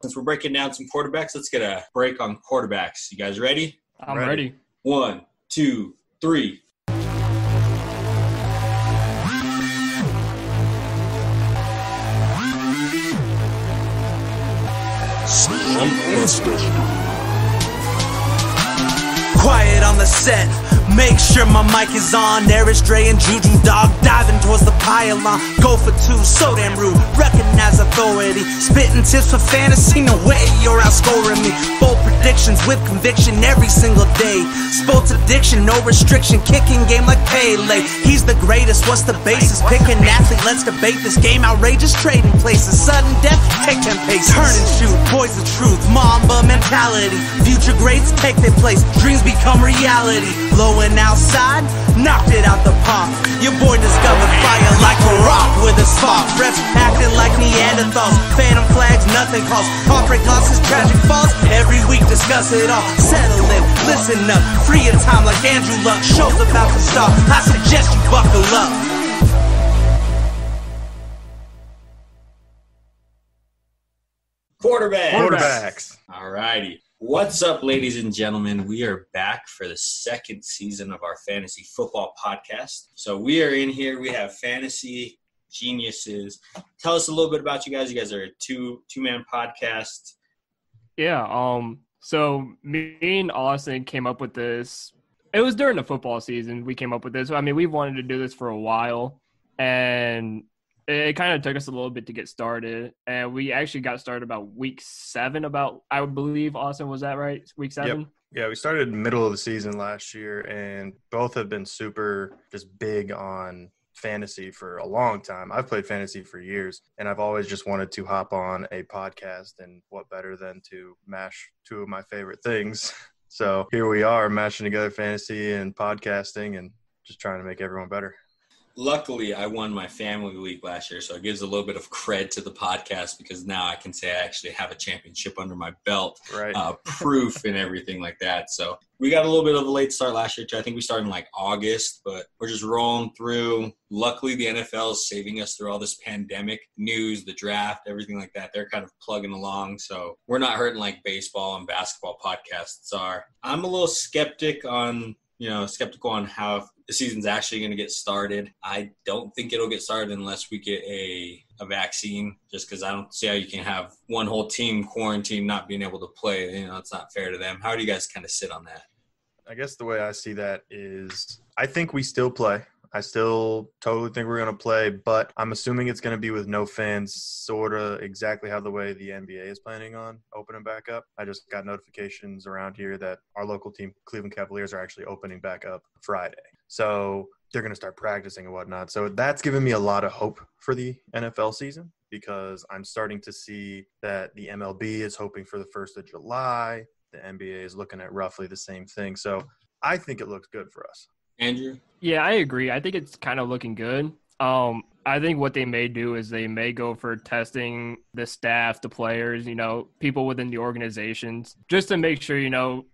Since we're breaking down some quarterbacks, let's get a break on quarterbacks. You guys ready? I'm ready. 1, 2, 3. Slumpbuster. Quiet on the set. Make sure my mic is on. Aris, Dre, and Juju dog diving towards the pylon. Go for two, so damn rude. Recognize authority. Spitting tips for fantasy. No way you're outscoring me. Bold predictions with conviction every single day. Sports addiction, no restriction. Kicking game like Pele. He's the greatest. What's the basis? Pick an athlete. Let's debate this game. Outrageous trading places. Sudden death. Take 10 paces. Turn and shoot. Boys the truth. Mamba mentality. Future greats take their place. Dreams become reality. Low and outside, knocked it out the park. Your boy discovered fire like a rock with a spark. Refs acting like Neanderthals. Phantom flags, nothing calls. Heartbreak losses, tragic falls. Every week discuss it all. Settle in, listen up. Free your time like Andrew Luck. Show's about to start. I suggest you buckle up. Quarterbacks. All righty. What's up, ladies and gentlemen? We are back for the second season of our fantasy football podcast. So we are in here. We have fantasy geniuses. Tell us a little bit about you guys. You guys are a two-man podcast. Yeah. So me and Austin came up with this. It was during the football season we came up with this. I mean, we've wanted to do this for a while, and it kind of took us a little bit to get started, and we actually got started about week 7. I believe, Austin, was that right? Week 7? Yep. Yeah, we started middle of the season last year, and both have been super just big on fantasy for a long time. I've played fantasy for years, and I've always just wanted to hop on a podcast, and what better than to mash two of my favorite things. So here we are, mashing together fantasy and podcasting and just trying to make everyone better. Luckily, I won my family league last year, so it gives a little bit of cred to the podcast because now I can say I actually have a championship under my belt, right? Proof and everything like that. So we got a little bit of a late start last year, too. I think we started in like August, but we're just rolling through. Luckily, the NFL is saving us through all this pandemic news, the draft, everything like that. They're kind of plugging along, so we're not hurting like baseball and basketball podcasts are. I'm a little skeptical on how the season's actually going to get started. I don't think it'll get started unless we get a vaccine, just because I don't see how you can have one whole team quarantined not being able to play. It's not fair to them. How do you guys kind of sit on that? I guess the way I see that is I think we still play. I still totally think we're going to play, but I'm assuming it's going to be with no fans, sort of exactly how the way the NBA is planning on opening back up. I just got notifications around here that our local team, Cleveland Cavaliers, are actually opening back up Friday. So they're going to start practicing and whatnot. So that's given me a lot of hope for the NFL season because I'm starting to see that the MLB is hoping for the 1st of July. The NBA is looking at roughly the same thing. So I think it looks good for us. Andrew? Yeah, I agree. I think it's kind of looking good. I think what they may do is they may go for testing the staff, the players, people within the organizations, just to make sure,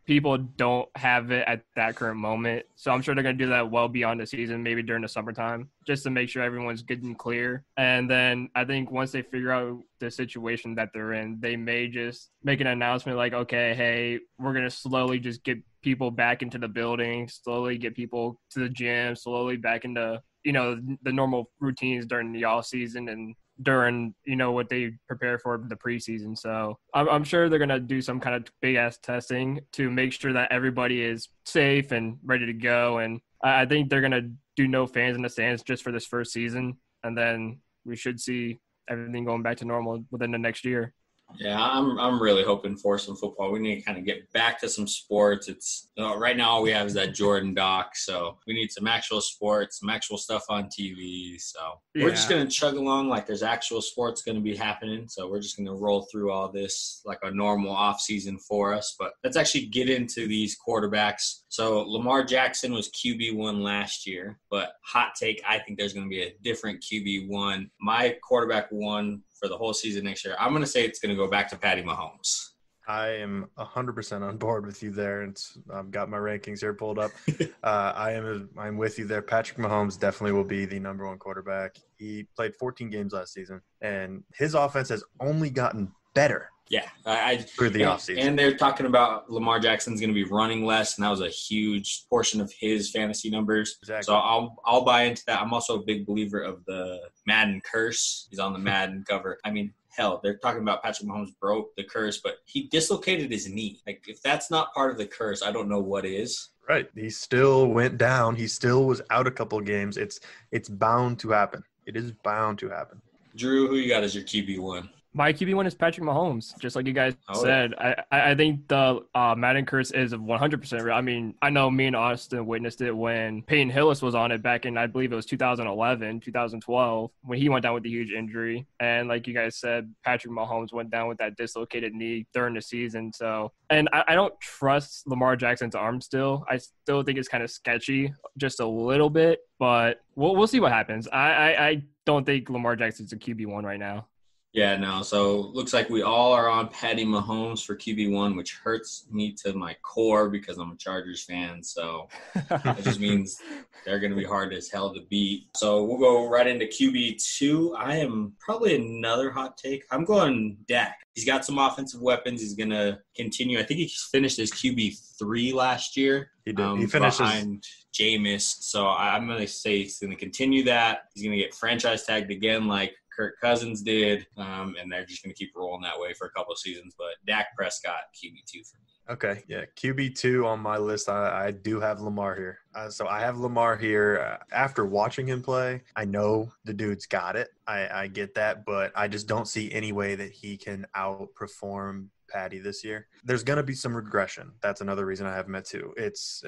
people don't have it at that current moment. So I'm sure they're going to do that well beyond the season, maybe during the summertime, just to make sure everyone's good and clear. And then I think once they figure out the situation that they're in, they may just make an announcement like, okay, hey, we're going to slowly just get people back into the building, slowly get people to the gym, slowly back into the normal routines during the off season and during, what they prepare for the preseason. So I'm sure they're going to do some kind of big ass testing to make sure that everybody is safe and ready to go. And I think they're going to do no fans in the stands just for this first season. And then we should see everything going back to normal within the next year. Yeah, I'm really hoping for some football. We need to kind of get back to some sports. It's right now all we have is that Jordan doc, so we need some actual sports, some actual stuff on TV. So we're just going to chug along like there's actual sports going to be happening. So we're just going to roll through all this like a normal off season for us. But let's actually get into these quarterbacks. So Lamar Jackson was QB1 last year, but hot take, I think there's going to be a different QB1. My quarterback 1 for the whole season next year, I'm going to say it's going to go back to Patty Mahomes. I am 100% on board with you there. I've got my rankings here pulled up. I'm with you there. Patrick Mahomes definitely will be the number 1 quarterback. He played 14 games last season, and his offense has only gotten better Yeah, For the offseason. And they're talking about Lamar Jackson's going to be running less, and that was a huge portion of his fantasy numbers. Exactly. So I'll buy into that. I'm also a big believer of the Madden curse. He's on the Madden cover. I mean, hell, they're talking about Patrick Mahomes broke the curse, but he dislocated his knee. Like, if that's not part of the curse, I don't know what is. Right. He still went down. He still was out a couple of games. It's bound to happen. It is bound to happen. Drew, who you got as your QB1? My QB1 is Patrick Mahomes, just like you guys Oh, said. I think the Madden curse is 100% real. I mean, I know me and Austin witnessed it when Peyton Hillis was on it back in, I believe it was 2011, 2012, when he went down with a huge injury. And like you guys said, Patrick Mahomes went down with that dislocated knee during the season. So, and I don't trust Lamar Jackson's arm still. I still think it's kind of sketchy, just a little bit, but we'll see what happens. I don't think Lamar Jackson's a QB1 right now. Yeah, no. So looks like we all are on Patty Mahomes for QB1, which hurts me to my core because I'm a Chargers fan. So it just means they're going to be hard as hell to beat. So we'll go right into QB2. I am probably another hot take. I'm going Dak. He's got some offensive weapons. He's going to continue. I think he finished his QB3 last year. He did. He finished behind Jameis. So I'm going to say he's going to continue that. He's going to get franchise tagged again like Kirk Cousins did, and they're just going to keep rolling that way for a couple of seasons. But Dak Prescott, QB2 for me. Okay, yeah, QB2 on my list. I do have Lamar here. So I have Lamar here. After watching him play, I know the dude's got it. I get that, but I just don't see any way that he can outperform Patty this year. There's going to be some regression. That's another reason I have him at 2. It's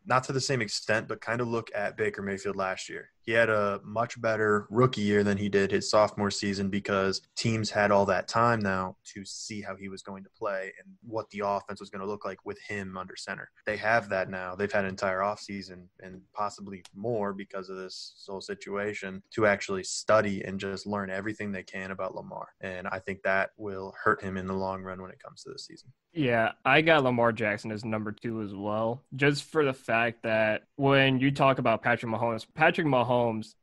not to the same extent, but kind of look at Baker Mayfield last year. He had a much better rookie year than he did his sophomore season because teams had all that time now to see how he was going to play and what the offense was going to look like with him under center. They have that now. They've had an entire offseason and possibly more because of this whole situation to actually study and just learn everything they can about Lamar. And I think that will hurt him in the long run when it comes to this season. Yeah, I got Lamar Jackson as number 2 as well, just for the fact that when you talk about Patrick Mahomes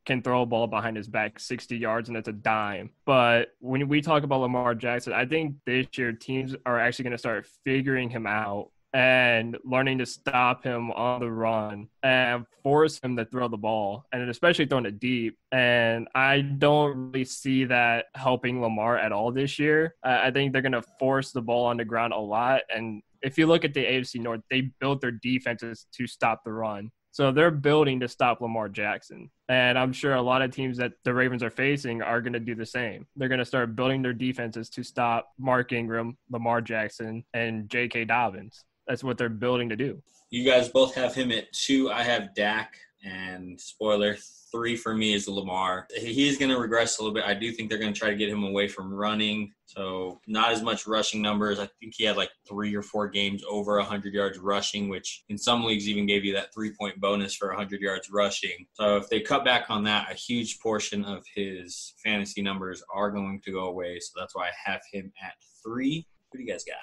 can throw a ball behind his back 60 yards and it's a dime. But when we talk about Lamar Jackson, I think this year teams are actually going to start figuring him out and learning to stop him on the run and force him to throw the ball, and especially throwing it deep. And I don't really see that helping Lamar at all this year. I think they're going to force the ball on the ground a lot. And if you look at the AFC North, they built their defenses to stop the run. So they're building to stop Lamar Jackson. And I'm sure a lot of teams that the Ravens are facing are going to do the same. They're going to start building their defenses to stop Mark Ingram, Lamar Jackson, and J.K. Dobbins. That's what they're building to do. You guys both have him at 2. I have Dak, and spoiler, 3 for me is Lamar. He's going to regress a little bit. I do think they're going to try to get him away from running, so not as much rushing numbers. I think he had like 3 or 4 games over 100 yards rushing, which in some leagues even gave you that 3-point bonus for 100 yards rushing. So if they cut back on that, a huge portion of his fantasy numbers are going to go away. So that's why I have him at 3. Who do you guys got?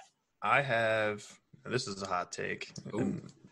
I have – this is a hot take.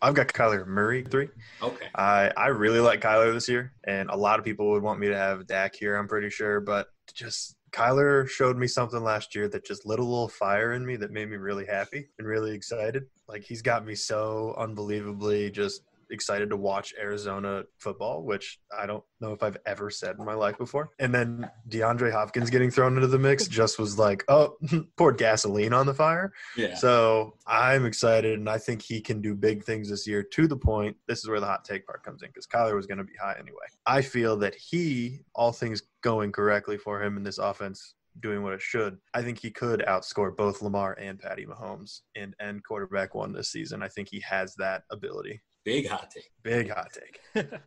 I've got Kyler Murray 3. Okay. I really like Kyler this year, and a lot of people would want me to have Dak here, I'm pretty sure. But just Kyler showed me something last year that just lit a little fire in me that made me really happy and really excited. Like, he's got me so unbelievably just excited to watch Arizona football, which I don't know if I've ever said in my life before. And then DeAndre Hopkins getting thrown into the mix just was like, oh, poured gasoline on the fire. Yeah. So I'm excited, and I think he can do big things this year, to the point, this is where the hot take part comes in, because Kyler was going to be high anyway. I feel that he, all things going correctly for him in this offense, doing what it should, I think he could outscore both Lamar and Patty Mahomes and end quarterback 1 this season. I think he has that ability. Big hot take. Big hot take.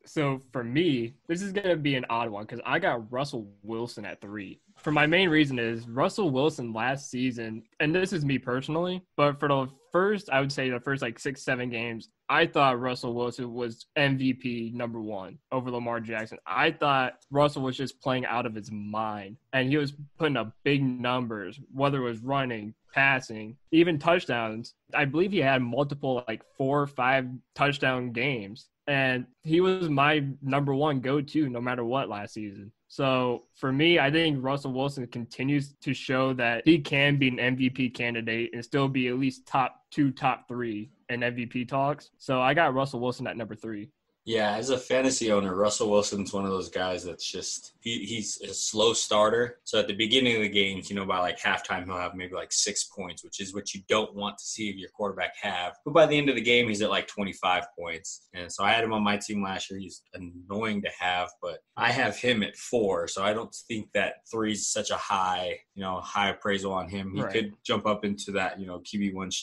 So for me, this is going to be an odd one because I got Russell Wilson at 3. For my main reason is Russell Wilson last season, and this is me personally, but for the first, I would say the first like 6-7 games, I thought Russell Wilson was MVP number 1 over Lamar Jackson. I thought Russell was just playing out of his mind, and he was putting up big numbers, whether it was running, passing, even touchdowns. I believe he had multiple like 4 or 5 touchdown games. And he was my number one go-to no matter what last season. So for me, I think Russell Wilson continues to show that he can be an MVP candidate and still be at least top 2, top 3 in MVP talks. So I got Russell Wilson at number 3. Yeah, as a fantasy owner, Russell Wilson's one of those guys that's just he's a slow starter. So at the beginning of the games, by like halftime, he'll have maybe like 6 points, which is what you don't want to see your quarterback have. But by the end of the game, he's at like 25 points. And so I had him on my team last year. He's annoying to have, but I have him at 4. So I don't think that 3 is such a high appraisal on him. He could jump up into that, QB1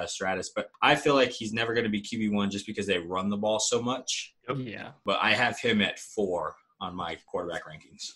stratus. But I feel like he's never going to be QB1 just because they run the ball so much. Yep. Yeah. But I have him at 4 on my quarterback rankings.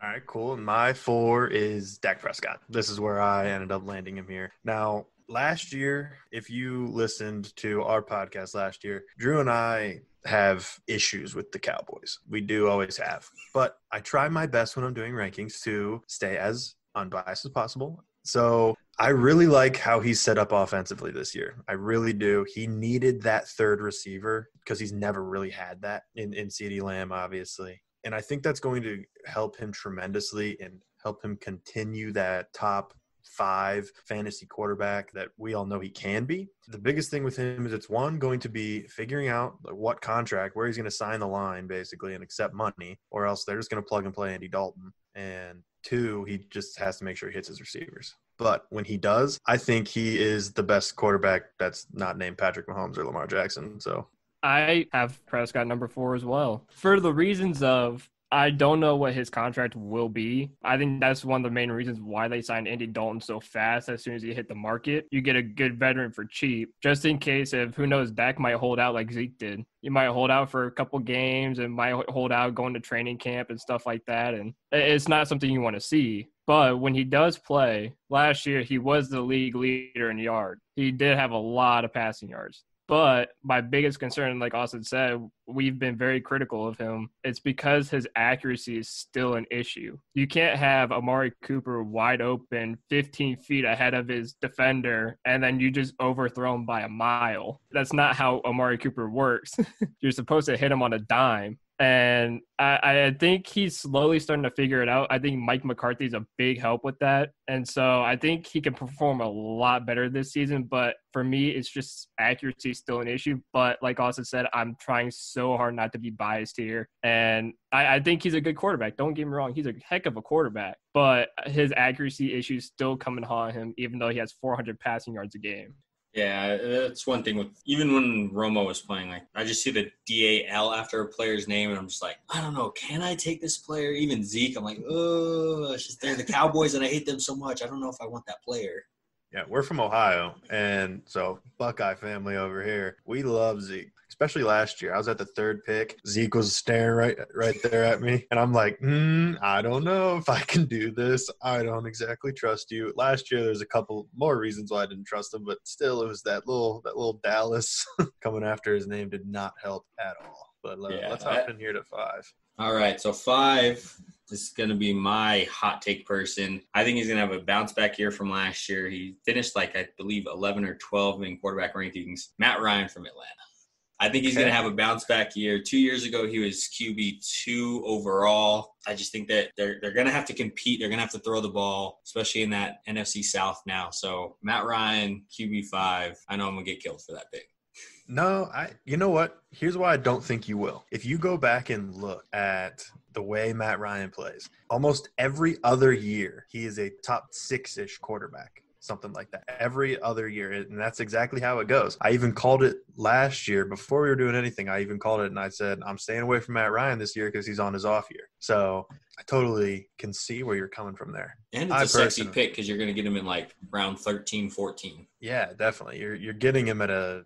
All right, cool. My 4 is Dak Prescott. This is where I ended up landing him here. Now, last year, if you listened to our podcast last year, Drew and I have issues with the Cowboys. We do always have. But I try my best when I'm doing rankings to stay as unbiased as possible. So I really like how he's set up offensively this year. I really do. He needed that third receiver because he's never really had that in CeeDee Lamb, obviously. And I think that's going to help him tremendously and help him continue that top 5 fantasy quarterback that we all know he can be. The biggest thing with him is it's going to be figuring out what contract, where he's going to sign the line basically and accept money, or else they're just going to plug and play Andy Dalton. And 2, he just has to make sure he hits his receivers. But when he does, I think he is the best quarterback that's not named Patrick Mahomes or Lamar Jackson. So I have Prescott number 4 as well. For the reasons of I don't know what his contract will be. I think that's one of the main reasons why they signed Andy Dalton so fast as soon as he hit the market. You get a good veteran for cheap, just in case if, who knows, Dak might hold out like Zeke did. You might hold out for a couple games and might hold out going to training camp and stuff like that. And it's not something you want to see. But when he does play, last year he was the league leader in yard. He did have a lot of passing yards. But my biggest concern, like Austin said, we've been very critical of him. It's because his accuracy is still an issue. You can't have Amari Cooper wide open 15 feet ahead of his defender, and then you just overthrow him by a mile. That's not how Amari Cooper works. You're supposed to hit him on a dime. And I think he's slowly starting to figure it out. I think Mike McCarthy's a big help with that. And so I think he can perform a lot better this season. But for me, it's just accuracy is still an issue. But like Austin said, I'm trying so hard not to be biased here. And I think he's a good quarterback. Don't get me wrong. He's a heck of a quarterback. But his accuracy issues still come and haunt him, even though he has 400 passing yards a game. Yeah, that's one thing with even when Romo was playing, like I just see the DAL after a player's name and I'm just like, I don't know, can I take this player? Even Zeke, I'm like, oh, it's just they're the Cowboys and I hate them so much. I don't know if I want that player. Yeah, we're from Ohio, and so Buckeye family over here, we love Zeke. Especially last year. I was at the 3rd pick. Zeke was staring right there at me. And I'm like, I don't know if I can do this. I don't exactly trust you. Last year, there's a couple more reasons why I didn't trust him, but still, it was that little Dallas coming after his name did not help at all. But let's hop in here to 5. All right, so 5 is going to be my hot take person. I think he's going to have a bounce back year from last year. He finished I believe, 11 or 12 in quarterback rankings. Matt Ryan from Atlanta. I think he's going to have a bounce back year. 2 years ago, he was QB2 overall. I just think that they're going to have to compete. They're going to have to throw the ball, especially in that NFC South now. So Matt Ryan, QB5. I know I'm going to get killed for that pick. No, you know what? Here's why I don't think you will. If you go back and look at the way Matt Ryan plays, almost every other year, he is a top 6-ish quarterback. Something like that every other year. And that's exactly how it goes. I even called it last year before we were doing anything. I even called it and I said, I'm staying away from Matt Ryan this year because he's on his off year. So I totally can see where you're coming from there. And it's a sexy pick because you're going to get him in round 13, 14. Yeah, definitely. You're getting him at a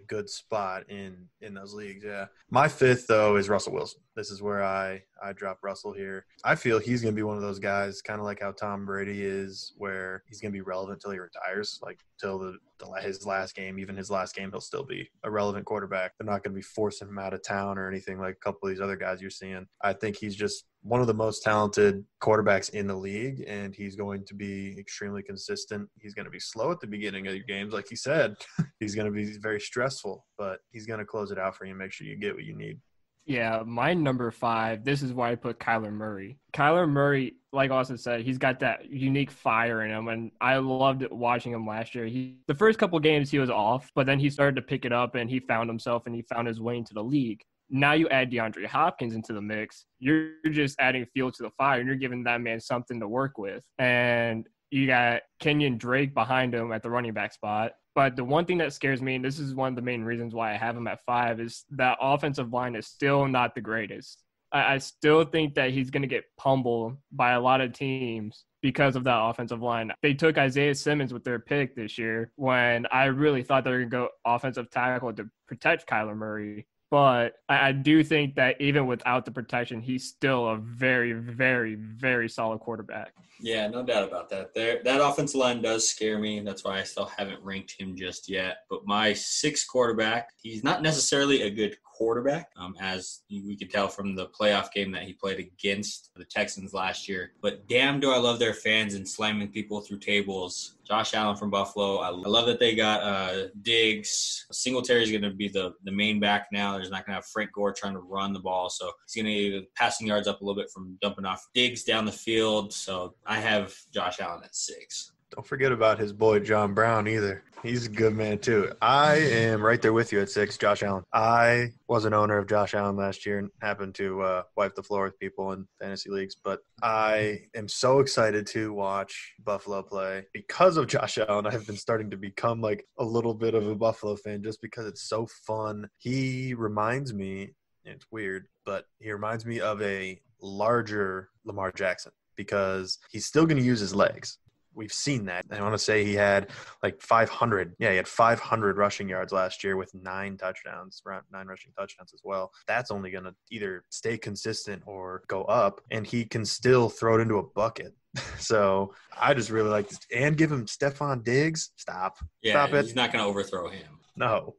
good spot in those leagues. Yeah. My 5th though is Russell Wilson. This is where I drop Russell here. I feel he's going to be one of those guys, kind of like how Tom Brady is, where he's going to be relevant till he retires, like till his last game. Even his last game, he'll still be a relevant quarterback. They're not going to be forcing him out of town or anything like a couple of these other guys you're seeing. I think he's just one of the most talented quarterbacks in the league, and he's going to be extremely consistent. He's going to be slow at the beginning of your games, like he said. He's going to be very stressful, but he's going to close it out for you and make sure you get what you need. Yeah, my number 5, this is why I put Kyler Murray. Kyler Murray, like Austin said, he's got that unique fire in him, and I loved watching him last year. The first couple games he was off, but then he started to pick it up, and he found himself, and he found his way into the league. Now you add DeAndre Hopkins into the mix, you're just adding fuel to the fire, and you're giving that man something to work with. And you got Kenyon Drake behind him at the running back spot. But the one thing that scares me, and this is one of the main reasons why I have him at 5, is that offensive line is still not the greatest. I still think that he's going to get pummeled by a lot of teams because of that offensive line. They took Isaiah Simmons with their pick this year when I really thought they were going to go offensive tackle to protect Kyler Murray. But I do think that even without the protection, he's still a very, very, very solid quarterback. Yeah, no doubt about that. That offensive line does scare me. That's why I still haven't ranked him just yet. But my 6th quarterback, he's not necessarily a good quarterback, as we could tell from the playoff game that he played against the Texans last year. But damn, do I love their fans and slamming people through tables. Josh Allen from Buffalo. I love that they got Diggs. Singletary is going to be the main back now. There's not going to have Frank Gore trying to run the ball. So he's going to get passing yards up a little bit from dumping off Diggs down the field. So I have Josh Allen at 6. Don't forget about his boy John Brown either. He's a good man too. I am right there with you at 6, Josh Allen. I was an owner of Josh Allen last year and happened to wipe the floor with people in fantasy leagues. But I am so excited to watch Buffalo play. Because of Josh Allen, I've been starting to become like a little bit of a Buffalo fan just because it's so fun. He reminds me, and it's weird, but he reminds me of a larger Lamar Jackson because he's still going to use his legs. We've seen that. I want to say he had like 500. Yeah, he had 500 rushing yards last year with 9 touchdowns, around 9 rushing touchdowns as well. That's only going to either stay consistent or go up, and he can still throw it into a bucket. So I just really like this. And give him Stephon Diggs. Stop it. He's not going to overthrow him. No.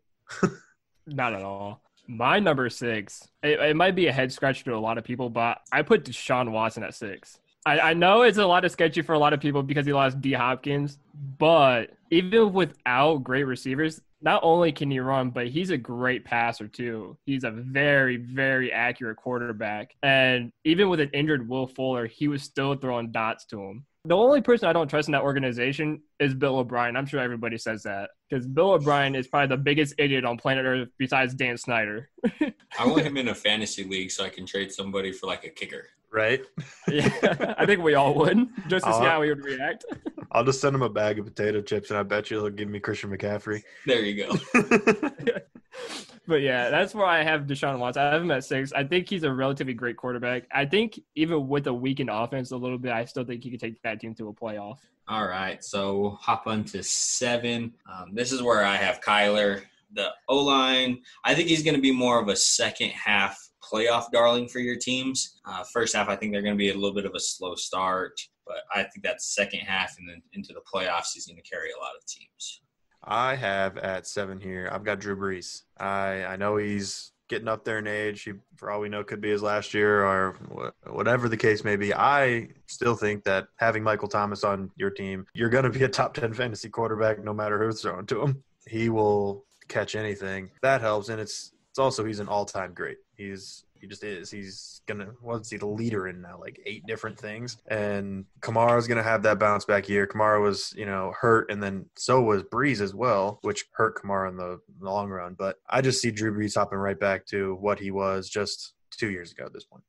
Not at all. My number 6, it might be a head scratcher to a lot of people, but I put Deshaun Watson at 6. I know it's a lot of sketchy for a lot of people because he lost D. Hopkins, but even without great receivers, not only can he run, but he's a great passer too. He's a very, very accurate quarterback. And even with an injured Will Fuller, he was still throwing dots to him. The only person I don't trust in that organization is Bill O'Brien. I'm sure everybody says that because Bill O'Brien is probably the biggest idiot on planet Earth besides Dan Snyder. I want him in a fantasy league so I can trade somebody for like a kicker. Right? Yeah, I think we all would, just to see how he would react. I'll just send him a bag of potato chips, and I bet you he'll give me Christian McCaffrey. There you go. But, yeah, that's where I have Deshaun Watson. I have him at 6. I think he's a relatively great quarterback. I think even with a weakened offense a little bit, I still think he could take that team to a playoff. All right, so we'll hop on to 7. This is where I have Kyler. The O-line, I think he's going to be more of a second half playoff darling for your teams. First half, I think they're going to be a little bit of a slow start, but I think that second half and then into the playoffs, he's going to carry a lot of teams. I have at 7 here, I've got Drew Brees. I know he's getting up there in age. He, for all we know, could be his last year or whatever the case may be. I still think that having Michael Thomas on your team, you're going to be a top 10 fantasy quarterback no matter who's throwing to him. He will catch anything. That helps, and it's also he's an all-time great. He just is. He's gonna the leader in now like 8 different things, and Kamara's gonna have that bounce back year. Kamara was hurt, and then so was Breeze as well, which hurt Kamara in the long run. But I just see Drew Brees hopping right back to what he was just 2 years ago at this point.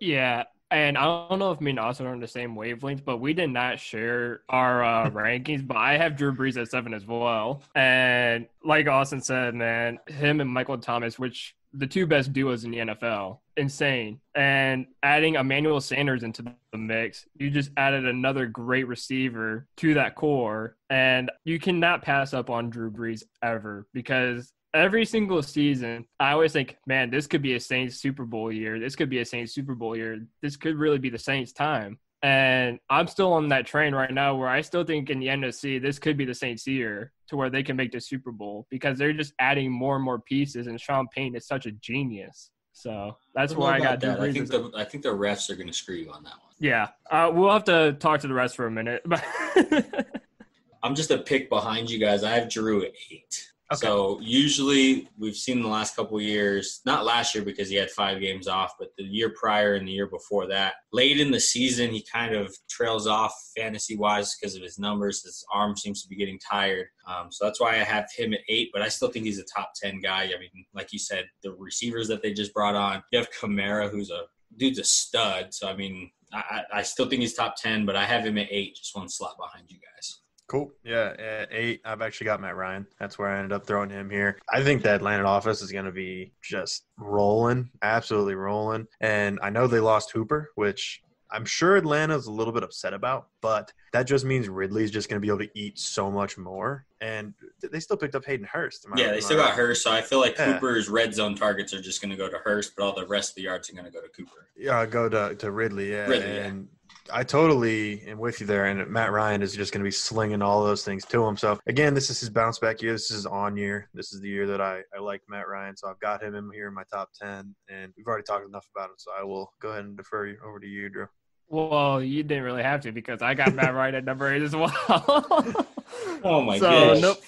Yeah. And I don't know if me and Austin are on the same wavelength, but we did not share our rankings. But I have Drew Brees at 7 as well. And like Austin said, man, him and Michael Thomas, which the 2 best duos in the NFL, insane. And adding Emmanuel Sanders into the mix, you just added another great receiver to that core. And you cannot pass up on Drew Brees ever because every single season, I always think, man, this could be a Saints Super Bowl year. This could be a Saints Super Bowl year. This could really be the Saints' time. And I'm still on that train right now where I still think in the NFC, this could be the Saints' year to where they can make the Super Bowl because they're just adding more and more pieces. And Sean Payton is such a genius. So that's I don't why I know got about that. Drew Brees. I think the refs are going to screw you on that one. Yeah. We'll have to talk to the rest for a minute. I'm just a pick behind you guys. I have Drew at 8. Okay. So usually we've seen the last couple of years, not last year because he had 5 games off, but the year prior and the year before that, late in the season, he kind of trails off fantasy-wise because of his numbers. His arm seems to be getting tired. So that's why I have him at 8, but I still think he's a top 10 guy. I mean, like you said, the receivers that they just brought on, you have Kamara, dude's a stud. So, I mean, I still think he's top 10, but I have him at 8, just one slot behind you guys. Cool. Yeah, at 8, I've actually got Matt Ryan. That's where I ended up throwing him here. I think the Atlanta offense is going to be just rolling, absolutely rolling. And I know they lost Hooper, which I'm sure Atlanta's a little bit upset about, but that just means Ridley's just going to be able to eat so much more. And they still picked up Hayden Hurst. They still got Hurst, so I feel like Cooper's red zone targets are just going to go to Hurst, but all the rest of the yards are going to go to Cooper. Yeah, go to Ridley, yeah. And I totally am with you there, and Matt Ryan is just going to be slinging all those things to him. So, again, this is his bounce-back year. This is his on year. This is the year that I like Matt Ryan, so I've got him in here in my top 10, and we've already talked enough about him, so I will go ahead and defer you over to you, Drew. Well, you didn't really have to because I got Matt Ryan at number 8 as well. Oh, my gosh. Nope.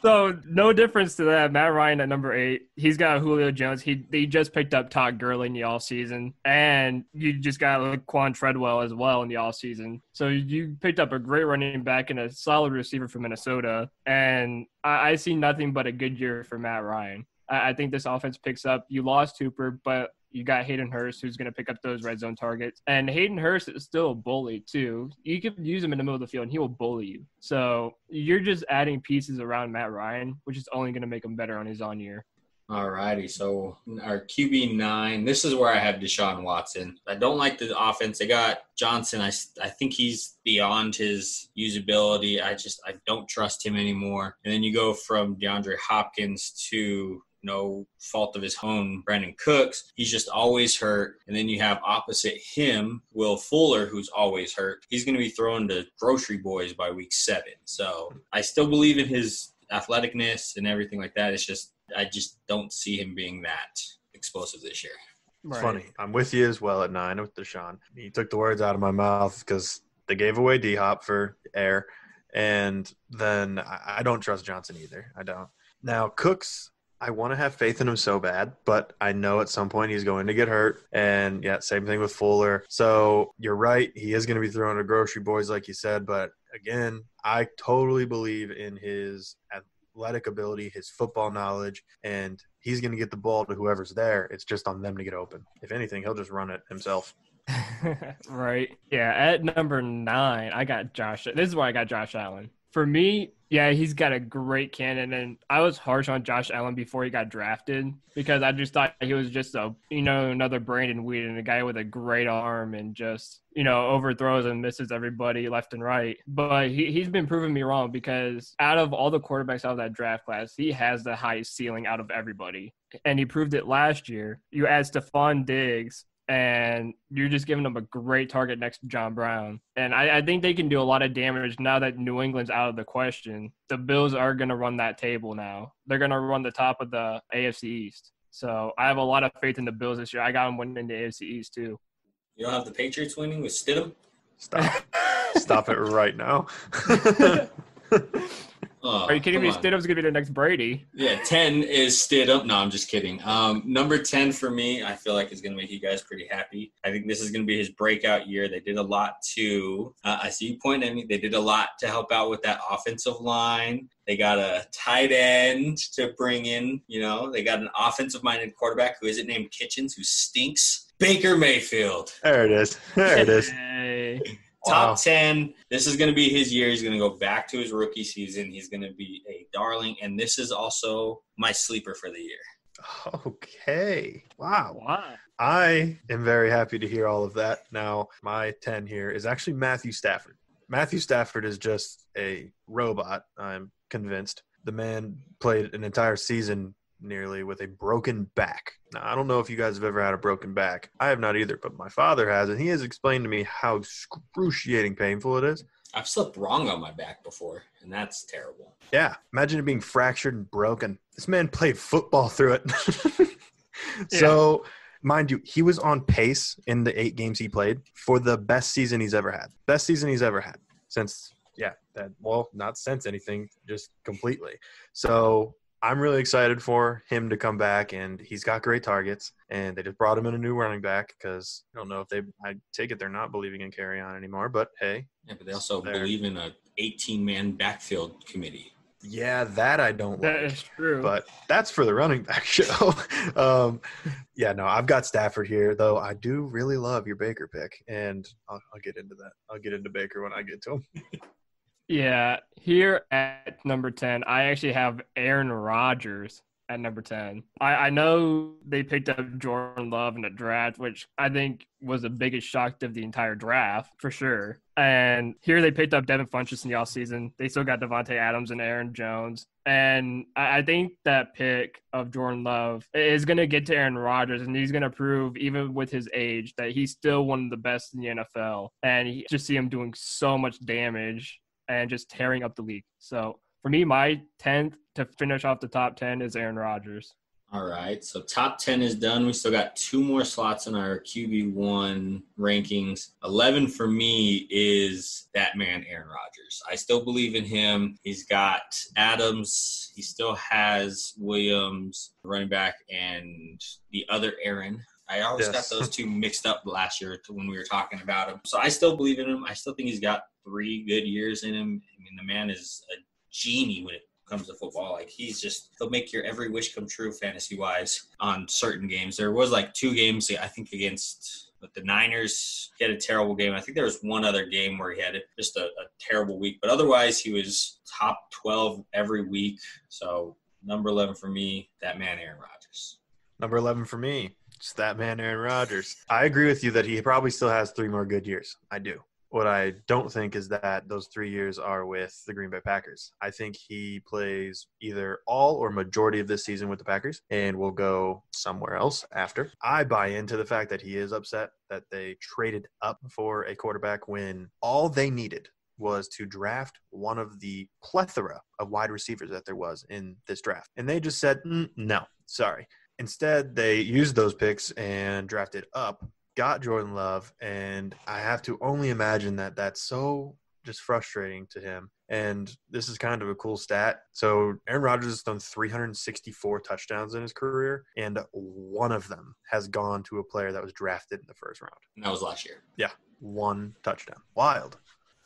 So no difference to that. Matt Ryan at number 8. He's got Julio Jones. They just picked up Todd Gurley in the offseason. And you just got Laquan Treadwell as well in the offseason. So you picked up a great running back and a solid receiver from Minnesota. And I see nothing but a good year for Matt Ryan. I think this offense picks up. You lost Hooper, but you got Hayden Hurst, who's going to pick up those red zone targets. And Hayden Hurst is still a bully, too. You can use him in the middle of the field, and he will bully you. So you're just adding pieces around Matt Ryan, which is only going to make him better on his on year. All righty. So our QB 9, this is where I have Deshaun Watson. I don't like the offense. They got Johnson. I think he's beyond his usability. I don't trust him anymore. And then you go from DeAndre Hopkins to no fault of his own, Brandon Cooks. He's just always hurt. And then you have opposite him, Will Fuller, who's always hurt. He's going to be thrown to grocery boys by week 7. So I still believe in his athleticness and everything like that. It's just I just don't see him being that explosive this year. It's funny. I'm with you as well at 9 with Deshaun. He took the words out of my mouth because they gave away D-Hop for air. And then I don't trust Johnson either. I don't. Now, Cooks, I want to have faith in him so bad, but I know at some point he's going to get hurt. And, yeah, same thing with Fuller. So you're right. He is going to be throwing to grocery boys like you said. But, again, I totally believe in his athletic ability, his football knowledge, and he's going to get the ball to whoever's there. It's just on them to get open. If anything, he'll just run it himself. Right. Yeah, at number 9, I got Josh. This is why I got Josh Allen. For me, yeah, he's got a great cannon, and I was harsh on Josh Allen before he got drafted because I just thought he was just another Brandon Whedon, a guy with a great arm and just, overthrows and misses everybody left and right. But he's been proving me wrong because out of all the quarterbacks out of that draft class, he has the highest ceiling out of everybody. And he proved it last year. You add Stephon Diggs, and you're just giving them a great target next to John Brown. And I think they can do a lot of damage now that New England's out of the question. The Bills are going to run that table now. They're going to run the top of the AFC East. So I have a lot of faith in the Bills this year. I got them winning the AFC East too. You don't have the Patriots winning with Stidham? Stop it right now. Oh, are you kidding me? Stidham's going to be the next Brady. Yeah, 10 is Stidham. No, I'm just kidding. Number 10 for me, I feel like is going to make you guys pretty happy. I think this is going to be his breakout year. They did a lot to I see you pointing at me. They did a lot to help out with that offensive line. They got a tight end to bring in. They got an offensive-minded quarterback who isn't named Kitchens, who stinks. Baker Mayfield. There it is. Hey. Top 10. This is going to be his year. He's going to go back to his rookie season. He's going to be a darling. And this is also my sleeper for the year. Okay. Wow. I am very happy to hear all of that. Now, my 10 here is actually Matthew Stafford. Matthew Stafford is just a robot, I'm convinced. The man played an entire season nearly with a broken back. Now, I don't know if you guys have ever had a broken back. I have not either, but my father has, and he has explained to me how excruciating painful it is. I've slept wrong on my back before, and that's terrible. Yeah, imagine it being fractured and broken. This man played football through it. So, mind you, he was on pace in the 8 games he played for the best season he's ever had. Best season he's ever had since, not since anything, just completely. So I'm really excited for him to come back, and he's got great targets. And they just brought him in a new running back because I don't know if I take it they're not believing in carry on anymore, but hey. Yeah, but they also believe in a 18-man backfield committee. Yeah, that I don't like. That is true. But that's for the running back show. I've got Stafford here, though I do really love your Baker pick, and I'll get into that. I'll get into Baker when I get to him. Yeah, here at number 10, I actually have Aaron Rodgers at number 10. I know they picked up Jordan Love in the draft, which I think was the biggest shock of the entire draft, for sure. And here they picked up Devin Funchess in the offseason. They still got Devontae Adams and Aaron Jones. And I think that pick of Jordan Love is going to get to Aaron Rodgers, and he's going to prove, even with his age, that he's still one of the best in the NFL. And you just see him doing so much damage and just tearing up the league. So for me, my 10th to finish off the top 10 is Aaron Rodgers. All right, so top 10 is done. We still got 2 more slots in our QB1 rankings. 11 for me is that man, Aaron Rodgers. I still believe in him. He's got Adams. He still has Williams, running back, and the other Aaron. I always got those 2 mixed up last year when we were talking about him. So I still believe in him. I still think he's got 3 good years in him. I mean, the man is a genie when it comes to football. Like, he'll make your every wish come true fantasy-wise on certain games. There was 2 games, I think, against the Niners. He had a terrible game. I think there was one other game where he had just a terrible week. But otherwise, he was top 12 every week. So number 11 for me, that man, Aaron Rodgers. Number 11 for me. It's that man, Aaron Rodgers. I agree with you that he probably still has 3 more good years. I do. What I don't think is that those 3 years are with the Green Bay Packers. I think he plays either all or majority of this season with the Packers and will go somewhere else after. I buy into the fact that he is upset that they traded up for a quarterback when all they needed was to draft one of the plethora of wide receivers that there was in this draft. And they just said, no, sorry. Instead, they used those picks and drafted up, got Jordan Love, and I have to only imagine that that's so just frustrating to him. And this is kind of a cool stat. So Aaron Rodgers has done 364 touchdowns in his career, and one of them has gone to a player that was drafted in the first round. And that was last year. Yeah, 1 touchdown. Wild.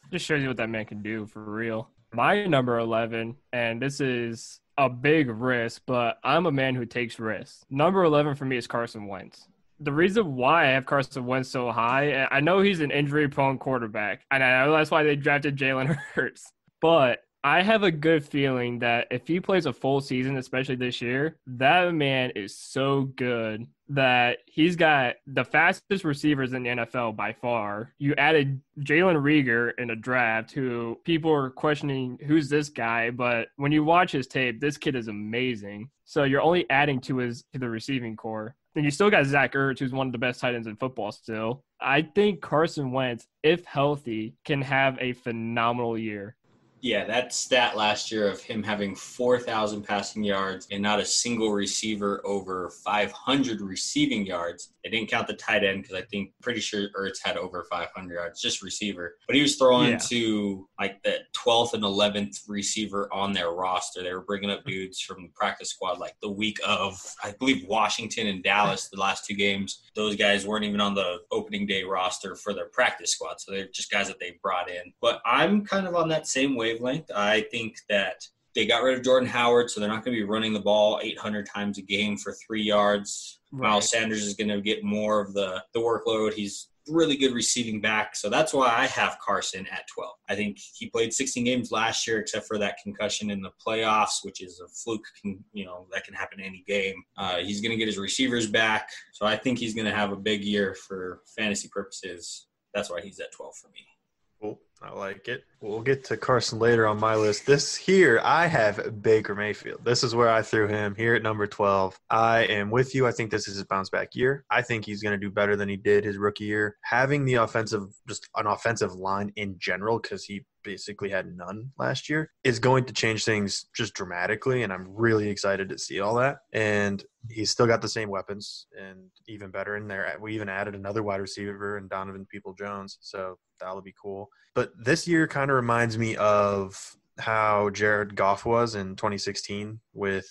Just shows you what that man can do, for real. My number 11, and this is a big risk, but I'm a man who takes risks. Number 11 for me is Carson Wentz. The reason why I have Carson Wentz so high, I know he's an injury-prone quarterback, and I know that's why they drafted Jalen Hurts. But I have a good feeling that if he plays a full season, especially this year, that man is so good that he's got the fastest receivers in the NFL by far. You added Jalen Reagor in a draft, who people are questioning, who's this guy? But when you watch his tape, this kid is amazing. So you're only adding to the receiving core. And you still got Zach Ertz, who's one of the best tight ends in football still. I think Carson Wentz, if healthy, can have a phenomenal year. Yeah, that stat last year of him having 4,000 passing yards and not a single receiver over 500 receiving yards. They didn't count the tight end because pretty sure Ertz had over 500 yards, just receiver. But he was throwing to the 12th and 11th receiver on their roster. They were bringing up dudes from the practice squad the week of, I believe, Washington and Dallas, the last 2 games. Those guys weren't even on the opening day roster for their practice squad. So they're just guys that they brought in. But I'm kind of on that same wavelength. I think that they got rid of Jordan Howard, so they're not going to be running the ball 800 times a game for 3 yards. Right. Miles Sanders is going to get more of the workload. He's really good receiving back, so that's why I have Carson at 12. I think he played 16 games last year, except for that concussion in the playoffs, which is a fluke. That can happen any game. He's going to get his receivers back, so I think he's going to have a big year for fantasy purposes. That's why he's at 12 for me. Cool. I like it. We'll get to Carson later on my list. This here, I have Baker Mayfield. This is where I threw him here at number 12. I am with you. I think this is his bounce back year. I think he's going to do better than he did his rookie year. Having the an offensive line in general, because he basically had none last year, is going to change things just dramatically, and I'm really excited to see all that. And he's still got the same weapons and even better in there. We even added another wide receiver in Donovan People-Jones, so that'll be cool. But this year kind of reminds me of how Jared Goff was in 2016 with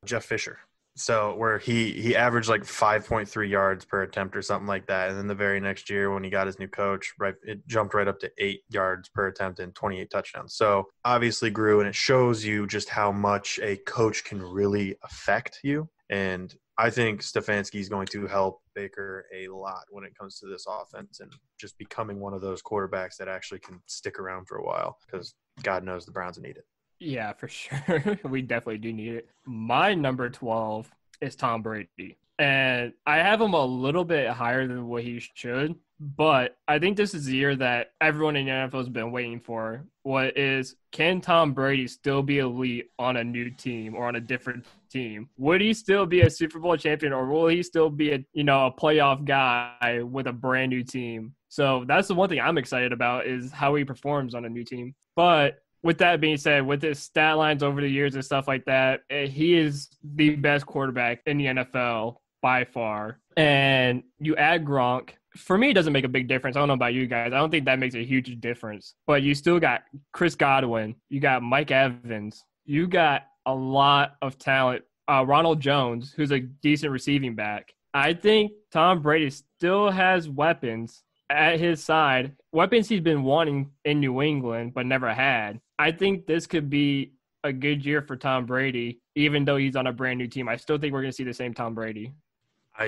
Jeff Fisher. So where he averaged like 5.3 yards per attempt or something like that. And then the very next year when he got his new coach, right, it jumped right up to 8 yards per attempt and 28 touchdowns. So obviously grew, and it shows you just how much a coach can really affect you. And I think Stefanski is going to help Baker a lot when it comes to this offense and just becoming one of those quarterbacks that actually can stick around for a while, because God knows the Browns need it. Yeah, for sure. We definitely do need it. My number 12 is Tom Brady. And I have him a little bit higher than what he should. But I think this is the year that everyone in the NFL has been waiting for. What is, can Tom Brady still be elite on a new team or on a different team? Would he still be a Super Bowl champion, or will he still be a playoff guy with a brand new team? So that's the one thing I'm excited about, is how he performs on a new team. But with that being said, with his stat lines over the years and stuff like that, he is the best quarterback in the NFL by far. And you add Gronk. For me, it doesn't make a big difference. I don't know about you guys. I don't think that makes a huge difference. But you still got Chris Godwin. You got Mike Evans. You got a lot of talent. Ronald Jones, who's a decent receiving back. I think Tom Brady still has weapons at his side, weapons he's been wanting in New England but never had. I think this could be a good year for Tom Brady, even though he's on a brand new team. I still think we're going to see the same Tom Brady.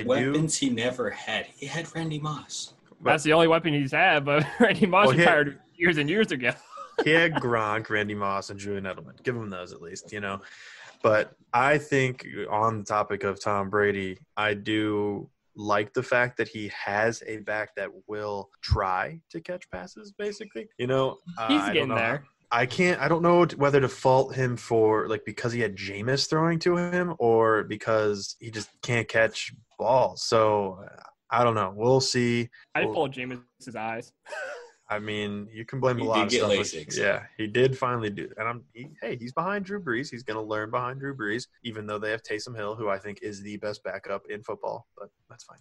Weapons he never had. He had Randy Moss. That's the only weapon he's had, but Randy Moss retired years and years ago. He had Gronk, Randy Moss, and Julian Edelman. Give him those at least, But I think on the topic of Tom Brady, I do like the fact that he has a back that will try to catch passes, basically. He's getting there. I don't know whether to fault him for, because he had Jameis throwing to him or because he just can't catch balls. So I don't know. We'll see. I fault Jameis's eyes. I mean, you can blame a lot of stuff. LASIK. Yeah, he did finally do it. And he's behind Drew Brees. He's going to learn behind Drew Brees, even though they have Taysom Hill, who I think is the best backup in football. But that's fine.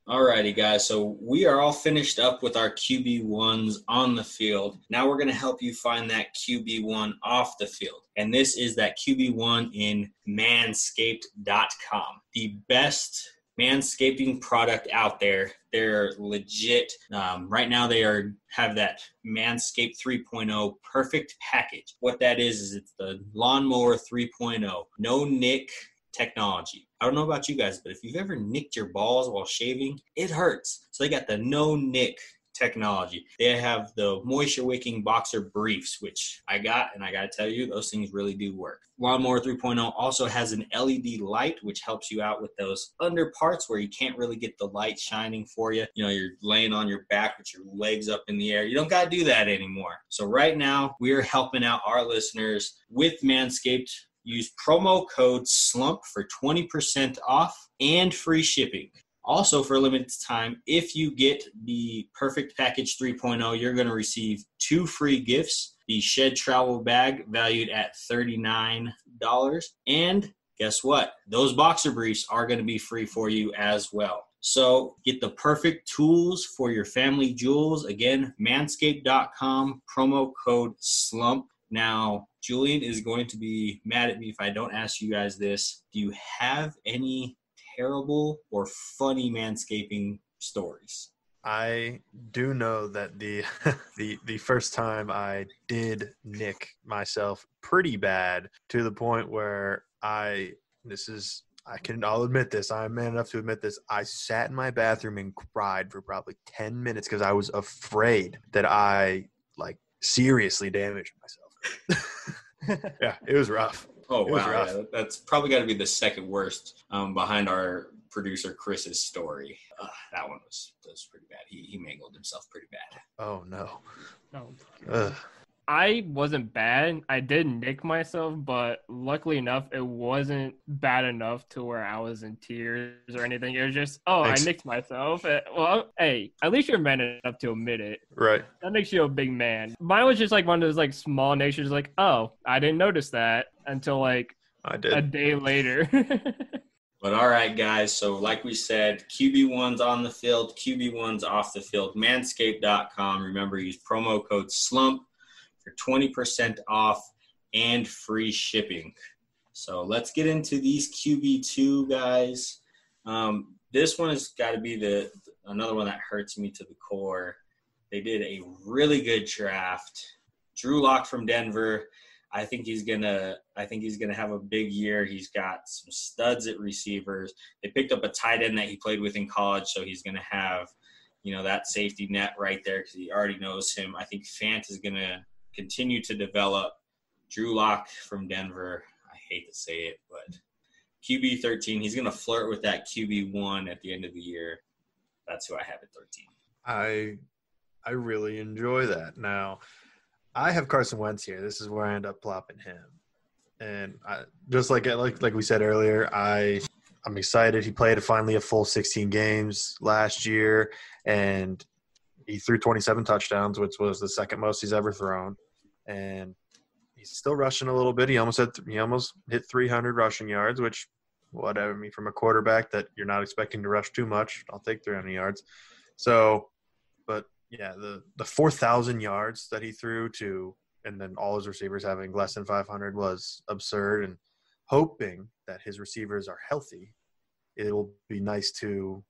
All righty, guys. So we are all finished up with our QB1s on the field. Now we're going to help you find that QB1 off the field. And this is that QB1 in manscaped.com. The best manscaping product out there. They're legit. Right now they have that Manscaped 3.0 perfect package. What that is it's the lawnmower 3.0. No nick technology. I don't know about you guys, but if you've ever nicked your balls while shaving, it hurts. So they got the no nick technology. They have the moisture wicking boxer briefs, which I got, and I got to tell you, those things really do work. Lawnmower 3.0 also has an LED light, which helps you out with those under parts where you can't really get the light shining for you. You're laying on your back with your legs up in the air. You don't got to do that anymore. So right now, we're helping out our listeners with Manscaped. Use promo code SLUMP for 20% off and free shipping. Also, for a limited time, if you get the Perfect Package 3.0, you're going to receive 2 free gifts. The Shed Travel Bag, valued at $39. And guess what? Those boxer briefs are going to be free for you as well. So get the perfect tools for your family jewels. Again, manscaped.com, promo code SLUMP. Now, Julian is going to be mad at me if I don't ask you guys this. Do you have any terrible or funny manscaping stories? I do know that the first time I did nick myself pretty bad, to the point where I'll admit this. I'm man enough to admit this. I sat in my bathroom and cried for probably 10 minutes because I was afraid that I seriously damaged myself. Yeah, it was rough. Oh, wow. Yeah, that's probably got to be the second worst behind our producer Chris's story. That one was pretty bad. He mangled himself pretty bad. Oh, no. No. I wasn't bad. I did nick myself, but luckily enough, it wasn't bad enough to where I was in tears or anything. It was just, Thanks. I nicked myself. Well, hey, at least you're man enough to admit it. Right. That makes you a big man. Mine was just one of those small natures, I didn't notice that until I did. a day later. But all right, guys. So like we said, QB1's on the field, QB1's off the field. Manscaped.com. Remember, use promo code SLUMP for 20% off and free shipping. So let's get into these QB2 guys. This one has got to be another one that hurts me to the core. They did a really good draft. Drew Lock from Denver. I think he's gonna have a big year. He's got some studs at receivers. They picked up a tight end that he played with in college, so he's gonna have, that safety net right there because he already knows him. I think Fant is gonna continue to develop. Drew Lock from Denver. I hate to say it, but QB 13. He's gonna flirt with that QB1 at the end of the year. That's who I have at 13. I really enjoy that. Now, I have Carson Wentz here. This is where I end up plopping him. And just like we said earlier, I'm excited. He played finally a full 16 games last year, and he threw 27 touchdowns, which was the second most he's ever thrown. And he's still rushing a little bit. He almost hit 300 rushing yards, which, whatever. I mean, from a quarterback that you're not expecting to rush too much, I'll take 300 yards. So, but yeah, the 4,000 yards that he threw to, and then all his receivers having less than 500 was absurd. And hoping that his receivers are healthy, it'll be nice to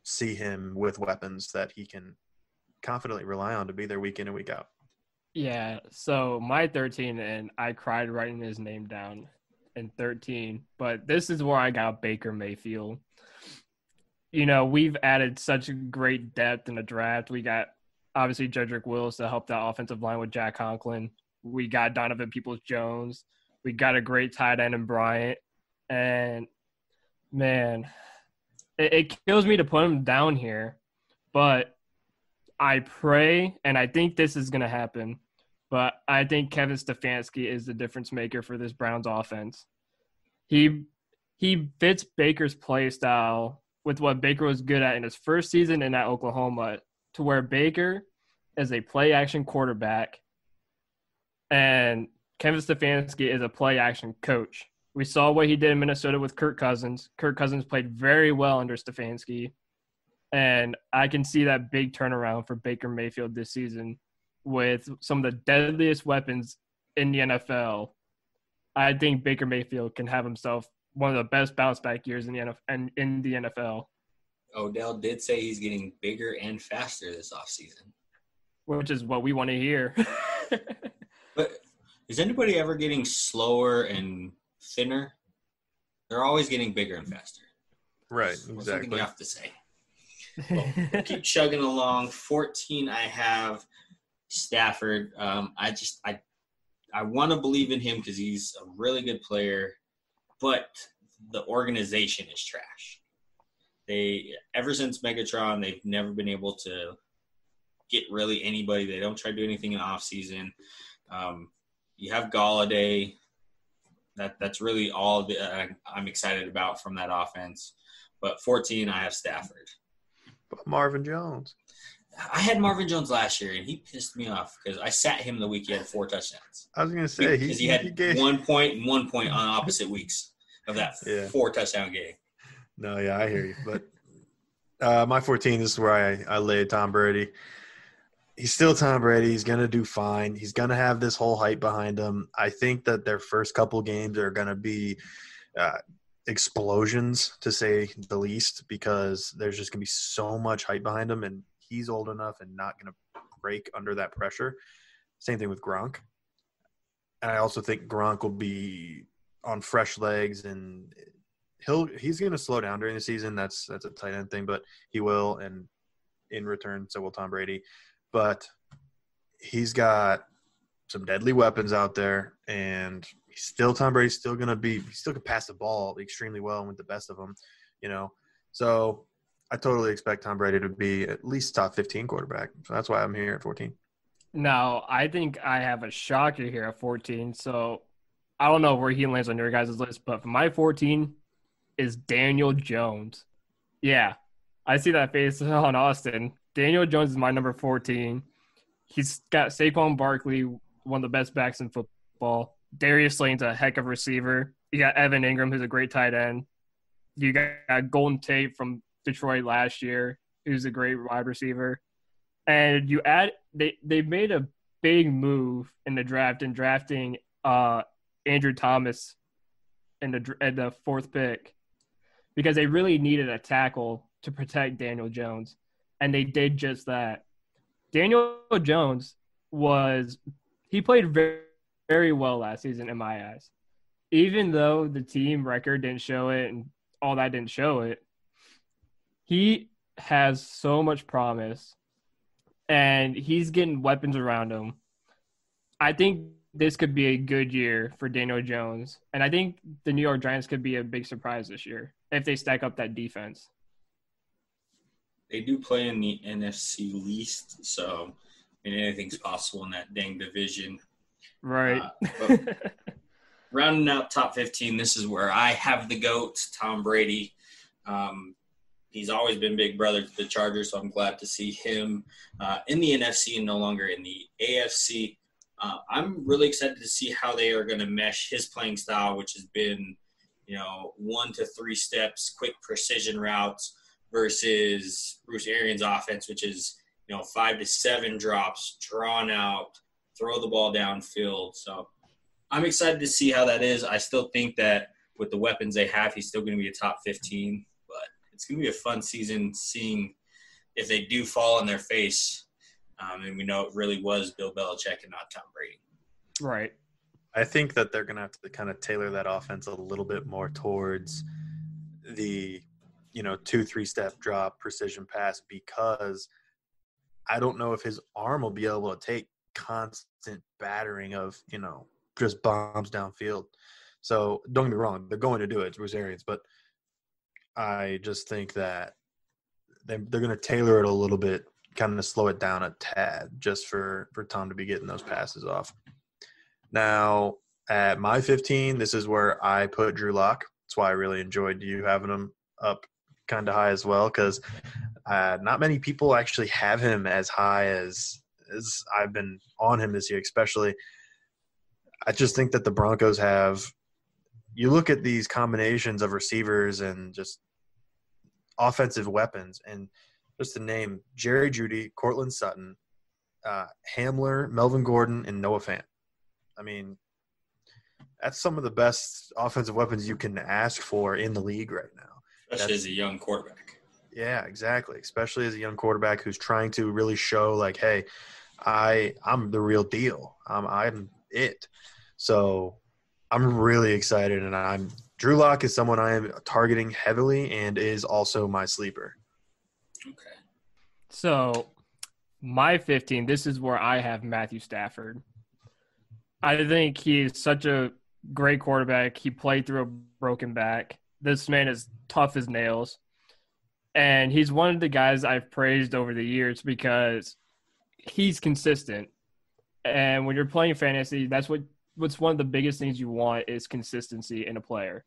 see him with weapons that he can confidently rely on to be there week in and week out. Yeah, so my 13, and I cried writing his name down in 13, but this is where I got Baker Mayfield. We've added such great depth in the draft. We got, obviously, Jedrick Wills to help that offensive line with Jack Conklin. We got Donovan Peoples-Jones. We got a great tight end in Bryant. And, man, it kills me to put him down here. But I pray, and I think this is going to happen, but I think Kevin Stefanski is the difference maker for this Browns offense. He fits Baker's play style with what Baker was good at in his first season in at Oklahoma, to where Baker is a play-action quarterback and Kevin Stefanski is a play-action coach. We saw what he did in Minnesota with Kirk Cousins. Kirk Cousins played very well under Stefanski, and I can see that big turnaround for Baker Mayfield this season with some of the deadliest weapons in the NFL. I think Baker Mayfield can have himself one of the best bounce-back years in the NFL. Odell did say he's getting bigger and faster this offseason. Which is what we want to hear. But is anybody ever getting slower and thinner? They're always getting bigger and faster. Right, exactly. exactly. Something you have to say. Well, we'll keep chugging along. 14, I have Stafford. I want to believe in him because he's a really good player, but the organization is trash. Ever since Megatron, they've never been able to get really anybody. They don't try to do anything in the offseason. You have Galladay. That's really all I'm excited about from that offense. But 14, I have Stafford. But Marvin Jones. I had Marvin Jones last year, and he pissed me off because I sat him the week he had 4 touchdowns. I was going to say. Because he had 1 point and 1 point on opposite weeks of that 4-touchdown game. No, yeah, I hear you. But my 14, this is where I laid Tom Brady. He's still Tom Brady. He's going to do fine. He's going to have this whole hype behind him. I think that their first couple games are going to be explosions, to say the least, because there's just going to be so much hype behind him, and he's old enough and not going to break under that pressure. Same thing with Gronk. And I also think Gronk will be on fresh legs, and he's going to slow down during the season. That's a tight end thing, but he will, and in return, so will Tom Brady. But he's got some deadly weapons out there, and Tom Brady's still going to be – he still can pass the ball extremely well with the best of them, So I totally expect Tom Brady to be at least top 15 quarterback. So that's why I'm here at 14. Now, I think I have a shocker here at 14. So I don't know where he lands on your guys' list, but for my 14 is Daniel Jones. Yeah, I see that face on Austin. Daniel Jones is my number 14. He's got Saquon Barkley, one of the best backs in football. Darius Slayton's a heck of a receiver. You got Evan Ingram, who's a great tight end. You got Golden Tate from Detroit last year, who's a great wide receiver. And you add they made a big move in the draft in drafting Andrew Thomas in the fourth pick because they really needed a tackle to protect Daniel Jones, and they did just that. Daniel Jones played very, very well last season in my eyes. Even though the team record didn't show it and all that didn't show it, he has so much promise, and he's getting weapons around him. I think this could be a good year for Daniel Jones, and I think the New York Giants could be a big surprise this year if they stack up that defense. They do play in the NFC least, so anything's possible in that dang division. Right. Rounding out top 15, this is where I have the GOAT, Tom Brady. He's always been big brother to the Chargers, so I'm glad to see him in the NFC and no longer in the AFC. I'm really excited to see how they are going to mesh his playing style, which has been, 1 to 3 steps, quick precision routes, versus Bruce Arians' offense, which is, 5 to 7 drops, drawn out, throw the ball downfield. So I'm excited to see how that is. I still think that with the weapons they have, he's still going to be a top 15. But it's going to be a fun season seeing if they do fall on their face. And we know it really was Bill Belichick and not Tom Brady. Right. I think that they're going to have to kind of tailor that offense a little bit more towards the 2-3 step drop precision pass, because I don't know if his arm will be able to take constant battering of, just bombs downfield. So don't get me wrong, they're going to do it. It's Bruce Arians, but I just think that they're going to tailor it a little bit, kind of slow it down a tad just for Tom to be getting those passes off. Now, at my 15, this is where I put Drew Lock. That's why I really enjoyed you having him up kind of high as well, because not many people actually have him as high as I've been on him this year, especially. I just think that the Broncos have – you look at these combinations of receivers and just offensive weapons, and just to name Jerry Jeudy, Cortland Sutton, Hamler, Melvin Gordon, and Noah Fant. I mean, that's some of the best offensive weapons you can ask for in the league right now. Especially as a young quarterback. Yeah, exactly. Especially as a young quarterback who's trying to really show, like, hey, I'm the real deal. I'm it. So I'm really excited, and Drew Lock is someone I am targeting heavily and is also my sleeper. Okay. So my 15, this is where I have Matthew Stafford. I think he's such a great quarterback. He played through a broken back. This man is tough as nails. And he's one of the guys I've praised over the years because he's consistent. And when you're playing fantasy, what's one of the biggest things you want is consistency in a player.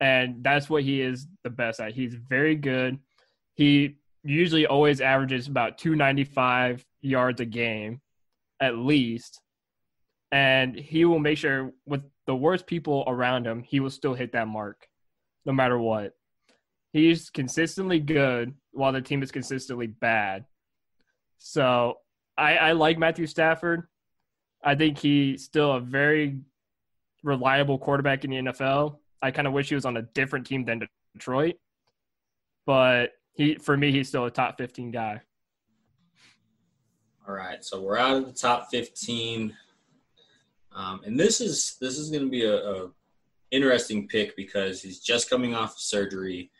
And that's what he is the best at. He's very good. He usually always averages about 295 yards a game, at least. And he will make sure with the worst people around him, he will still hit that mark no matter what. He's consistently good while the team is consistently bad. So I like Matthew Stafford. I think he's still a very reliable quarterback in the NFL. I kind of wish he was on a different team than Detroit. But for me, he's still a top 15 guy. All right, so we're out of the top 15. And this is going to be a interesting pick because he's just coming off of surgery.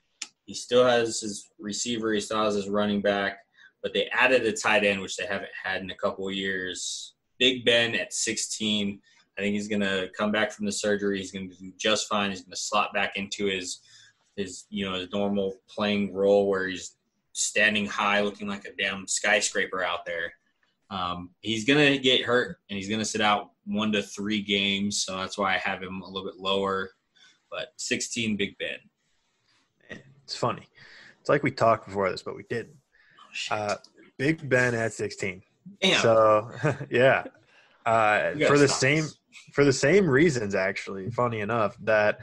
He still has his receiver. He still has his running back. But they added a tight end, which they haven't had in a couple of years. Big Ben at 16. I think he's going to come back from the surgery. He's going to do just fine. He's going to slot back into his normal playing role where he's standing high looking like a damn skyscraper out there. He's going to get hurt, and he's going to sit out 1 to 3 games, so that's why I have him a little bit lower. But 16, Big Ben. It's funny. It's like we talked before this, but we didn't. Big Ben at 16. Damn. So, yeah. For the same reasons, actually, funny enough, that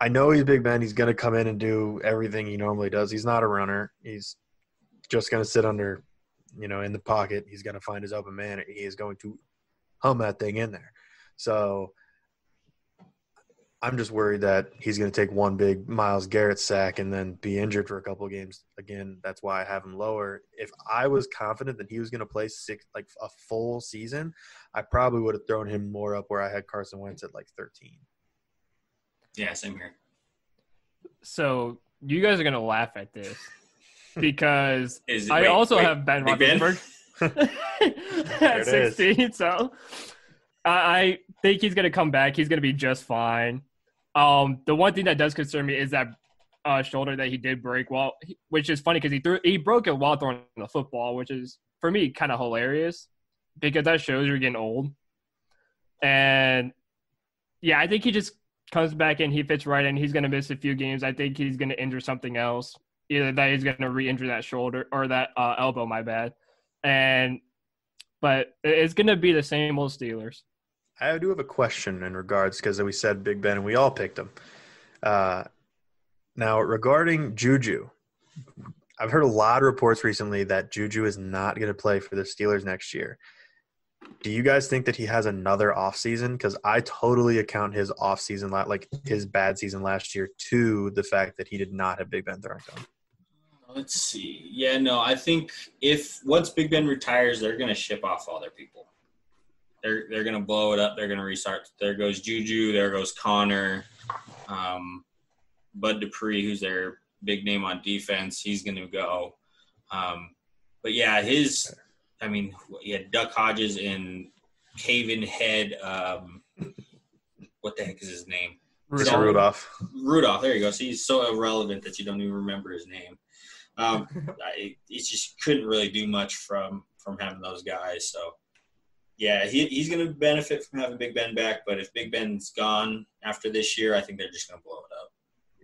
I know he's Big Ben. He's going to come in and do everything he normally does. He's not a runner. He's just going to sit under, in the pocket. He's going to find his open man. He is going to hum that thing in there. So I'm just worried that he's going to take one big Myles Garrett sack and then be injured for a couple of games. Again, that's why I have him lower. If I was confident that he was going to play a full season, I probably would have thrown him more up where I had Carson Wentz at 13. Yeah, same here. So you guys are going to laugh at this because I also have Ben Roethlisberger at 16. So I think he's going to come back. He's going to be just fine. The one thing that does concern me is that shoulder that he did break, which is funny because he broke it while throwing the football, which is, for me, kind of hilarious because that shows you're getting old. And, yeah, I think he just comes back and he fits right in. He's going to miss a few games. I think he's going to injure something else. Either that he's going to re-injure that shoulder or that elbow, my bad. But it's going to be the same old Steelers. I do have a question in regards because we said Big Ben and we all picked him. Now, regarding Juju, I've heard a lot of reports recently that Juju is not going to play for the Steelers next year. Do you guys think that he has another offseason? Because I totally account his offseason, like his bad season last year, to the fact that he did not have Big Ben throwing to him. Let's see. Yeah, no, I think once Big Ben retires, they're going to ship off all their people. They're going to blow it up. They're going to restart. There goes Juju. There goes Connor. Bud Dupree, who's their big name on defense, he's going to go. But, yeah, he had Duck Hodges and Caven Head. What the heck is his name? Rudolph. Rudolph, there you go. So he's so irrelevant that you don't even remember his name. He just couldn't really do much from having those guys. So, yeah, he's going to benefit from having Big Ben back. But if Big Ben's gone after this year, I think they're just going to blow it up.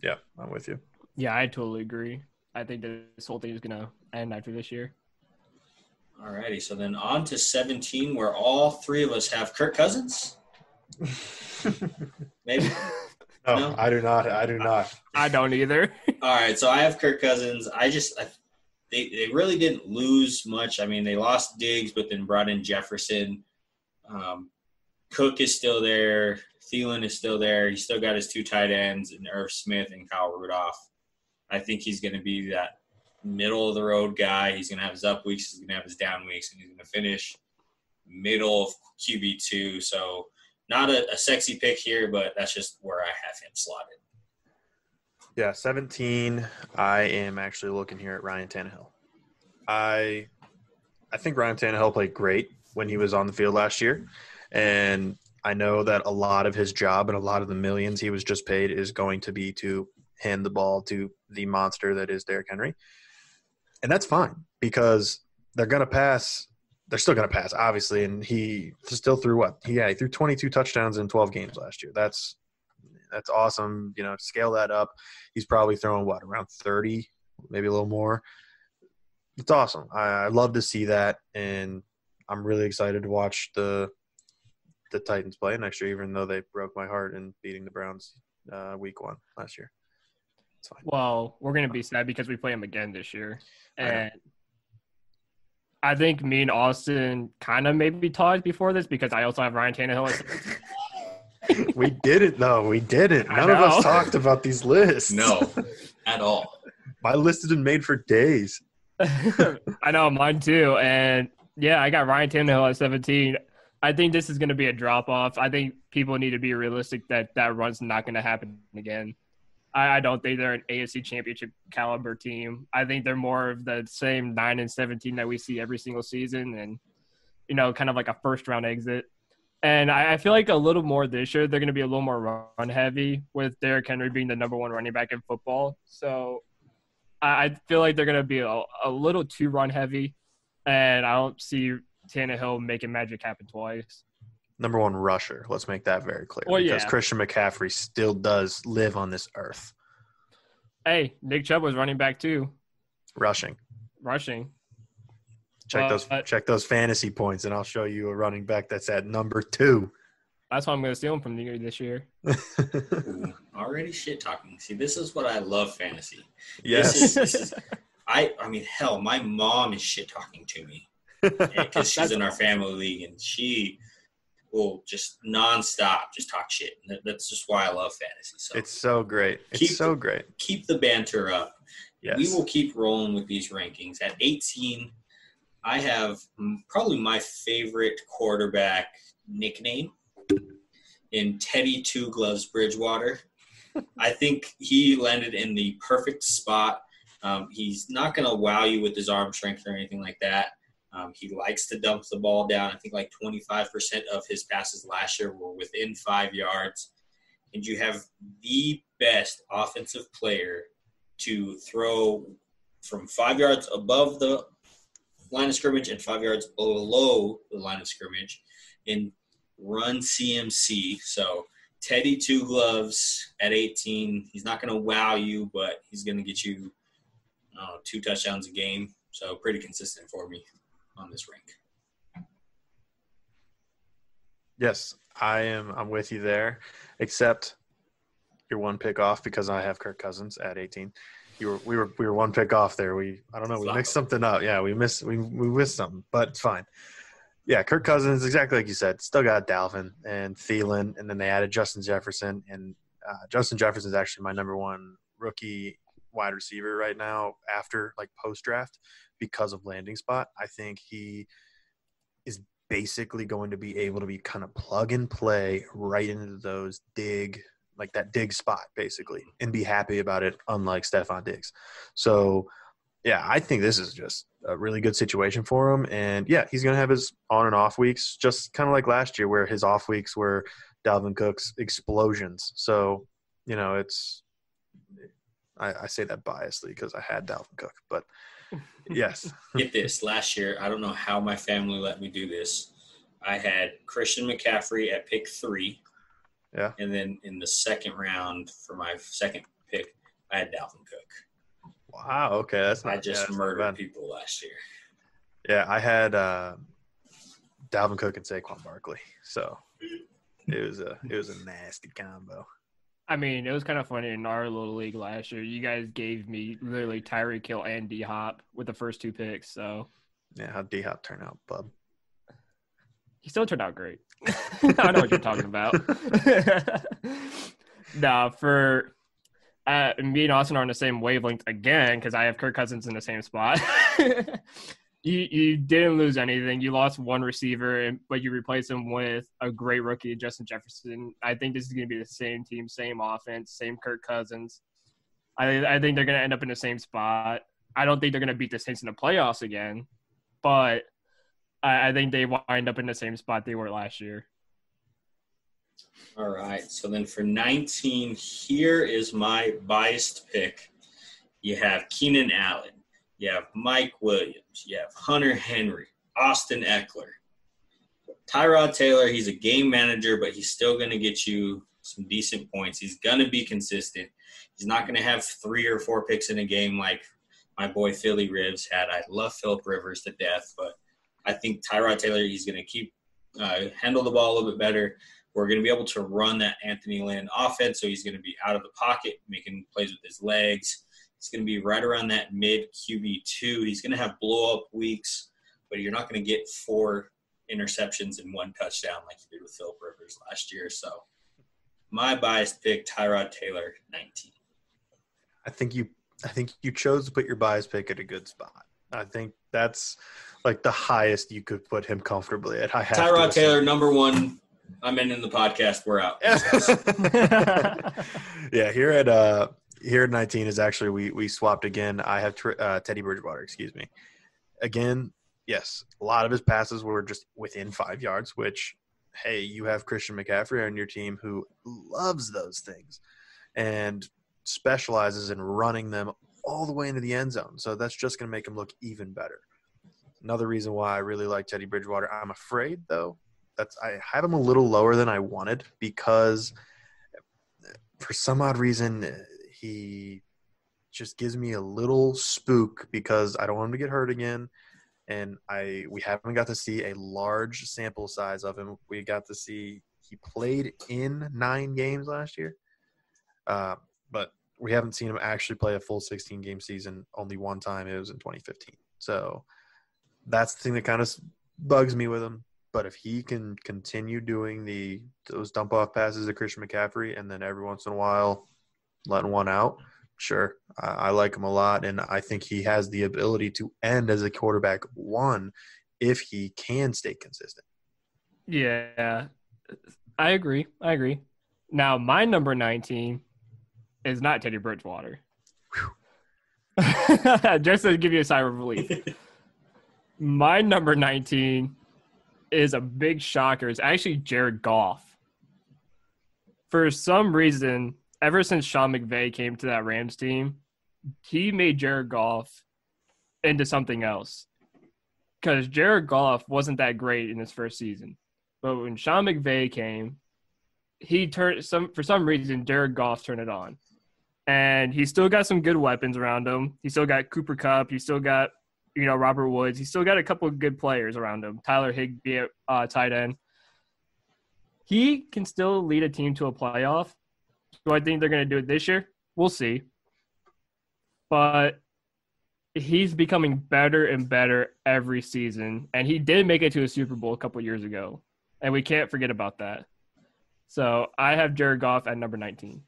Yeah, I'm with you. Yeah, I totally agree. I think this whole thing is going to end after this year. All righty. So then on to 17, where all three of us have Kirk Cousins. Maybe. No, I do not. I don't either. All right, so I have Kirk Cousins. They really didn't lose much. I mean, they lost Diggs, but then brought in Jefferson. Cook is still there. Thielen is still there. He's still got his two tight ends, and Irv Smith and Kyle Rudolph. I think he's going to be that middle-of-the-road guy. He's going to have his up weeks. He's going to have his down weeks, and he's going to finish middle of QB2. So not a sexy pick here, but that's just where I have him slotted. Yeah, 17, I am actually looking here at Ryan Tannehill. I think Ryan Tannehill played great when he was on the field last year, and I know that a lot of his job and a lot of the millions he was just paid is going to be to hand the ball to the monster that is Derrick Henry. And that's fine because they're going to pass. They're still going to pass, obviously, and he still threw what? He threw 22 touchdowns in 12 games last year. That's awesome. Scale that up. He's probably throwing, around 30, maybe a little more. It's awesome. I love to see that, and I'm really excited to watch the Titans play next year, even though they broke my heart in beating the Browns week 1 last year. It's fine. Well, we're going to be sad because we play them again this year. And I think me and Austin kind of maybe talked before this because I also have Ryan Tannehill. We didn't, though. We didn't. None of us talked about these lists. No, at all. My list has been made for days. I know, mine too. And, yeah, I got Ryan Tannehill at 17. I think this is going to be a drop-off. I think people need to be realistic that run's not going to happen again. I don't think they're an AFC championship caliber team. I think they're more of the same 9-17 that we see every single season and, kind of like a first-round exit. And I feel like a little more this year, they're going to be a little more run-heavy with Derrick Henry being the number 1 running back in football. So I feel like they're going to be a little too run-heavy, and I don't see Tannehill making magic happen twice. Number 1 rusher. Let's make that very clear. Well, because Christian McCaffrey still does live on this earth. Hey, Nick Chubb was running back too. Rushing. Check those fantasy points, and I'll show you a running back that's at number 2. That's why I'm going to steal him from you this year. Ooh, already shit talking. See, this is what I love fantasy. Yes. This is I mean, hell, my mom is shit talking to me because she's in our family league, and she will just nonstop just talk shit. That's just why I love fantasy. So It's so great. It's so great. Keep the banter up. Yes. We will keep rolling with these rankings. At 18, I have probably my favorite quarterback nickname in Teddy Two Gloves Bridgewater. I think he landed in the perfect spot. He's not going to wow you with his arm strength or anything like that. He likes to dump the ball down. I think like 25% of his passes last year were within 5 yards. And you have the best offensive player to throw from 5 yards above the line of scrimmage and 5 yards below the line of scrimmage in run CMC. So Teddy Two Gloves at 18. He's not going to wow you, but he's going to get you 2 touchdowns a game. So pretty consistent for me on this rank. Yes, I'm with you there, except you're 1 pick off because I have Kirk Cousins at 18. We were 1 pick off there. We mixed something up. Yeah, we missed something, but it's fine. Yeah, Kirk Cousins, exactly like you said, still got Dalvin and Thielen, and then they added Justin Jefferson, and Justin Jefferson is actually my number 1 rookie wide receiver right now after like post draft because of landing spot. I think he is basically going to be able to be kind of plug and play right into those dig spot basically and be happy about it, unlike Stephon Diggs. So yeah, I think this is just a really good situation for him. And yeah, he's going to have his on and off weeks, just kind of like last year where his off weeks were Dalvin Cook's explosions. So, I say that biasly because I had Dalvin Cook, but yes. Get this. Last year, I don't know how my family let me do this. I had Christian McCaffrey at pick 3. Yeah. And then in the second round for my second pick, I had Dalvin Cook. Wow. Okay. I just murdered people last year. Yeah. I had Dalvin Cook and Saquon Barkley. So it was a nasty combo. I mean, it was kind of funny in our little league last year. You guys gave me literally Tyreek Hill and D-Hop with the first 2 picks. So yeah, how'd D-Hop turn out, bub? He still turned out great. I know what you're talking about. Nah, for me and Austin are on the same wavelength again because I have Kirk Cousins in the same spot. You didn't lose anything. You lost 1 receiver, but you replaced him with a great rookie, Justin Jefferson. I think this is going to be the same team, same offense, same Kirk Cousins. I think they're going to end up in the same spot. I don't think they're going to beat the Saints in the playoffs again, but I think they wind up in the same spot they were last year. All right. So then for 19, here is my biased pick. You have Keenan Allen. You have Mike Williams. You have Hunter Henry, Austin Eckler. Tyrod Taylor, he's a game manager, but he's still going to get you some decent points. He's going to be consistent. He's not going to have 3 or 4 picks in a game like my boy Philly Rivers had. I love Phillip Rivers to death, but I think Tyrod Taylor, he's going to keep handle the ball a little bit better. We're going to be able to run that Anthony Lynn offense, so he's going to be out of the pocket, making plays with his legs. He's going to be right around that mid QB2. He's going to have blow-up weeks, but you're not going to get 4 interceptions and 1 touchdown like you did with Phillip Rivers last year. So my biased pick, Tyrod Taylor, 19. I think you chose to put your biased pick at a good spot. I think that's like the highest you could put him comfortably at. Tyrod Taylor, number 1. I'm in the podcast. We're out. Yeah, here at 19 is actually we swapped again. I have Teddy Bridgewater. Excuse me. Again, yes, a lot of his passes were just within 5 yards. Which, hey, you have Christian McCaffrey on your team who loves those things and specializes in running them all the way into the end zone. So that's just going to make him look even better. Another reason why I really like Teddy Bridgewater. I'm afraid though. I have him a little lower than I wanted because for some odd reason he just gives me a little spook because I don't want him to get hurt again. And we haven't got to see a large sample size of him. We got to see he played in 9 games last year, but we haven't seen him actually play a full 16-game season only one time. It was in 2015. So that's the thing that kind of bugs me with him. But if he can continue doing those dump-off passes to Christian McCaffrey and then every once in a while letting one out, sure, I like him a lot. And I think he has the ability to end as a quarterback 1 if he can stay consistent. Yeah, I agree. Now, my number 19 is not Teddy Bridgewater. Just to give you a sigh of relief. My number 19 is a big shocker. It's actually Jared Goff. For some reason, ever since Sean McVay came to that Rams team, he made Jared Goff into something else. Because Jared Goff wasn't that great in his first season. But when Sean McVay came, for some reason, Jared Goff turned it on. And he still got some good weapons around him. He still got Cooper Kupp. He still got Robert Woods. He's still got a couple of good players around him. Tyler Higbee at tight end. He can still lead a team to a playoff. Do I think they're going to do it this year? We'll see. But he's becoming better and better every season. And he did make it to a Super Bowl a couple of years ago. And we can't forget about that. So I have Jared Goff at number 19.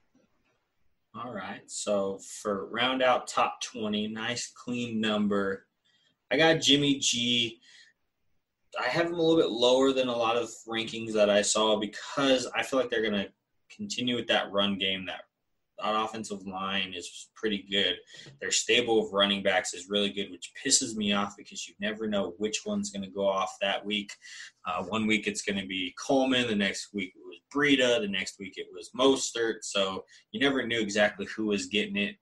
All right. So for round out top 20, nice clean number. I got Jimmy G. I have him a little bit lower than a lot of rankings that I saw because I feel like they're going to continue with that run game. That offensive line is pretty good. Their stable of running backs is really good, which pisses me off because you never know which one's going to go off that week. One week it's going to be Coleman. The next week it was Breida. The next week it was Mostert. So you never knew exactly who was getting it.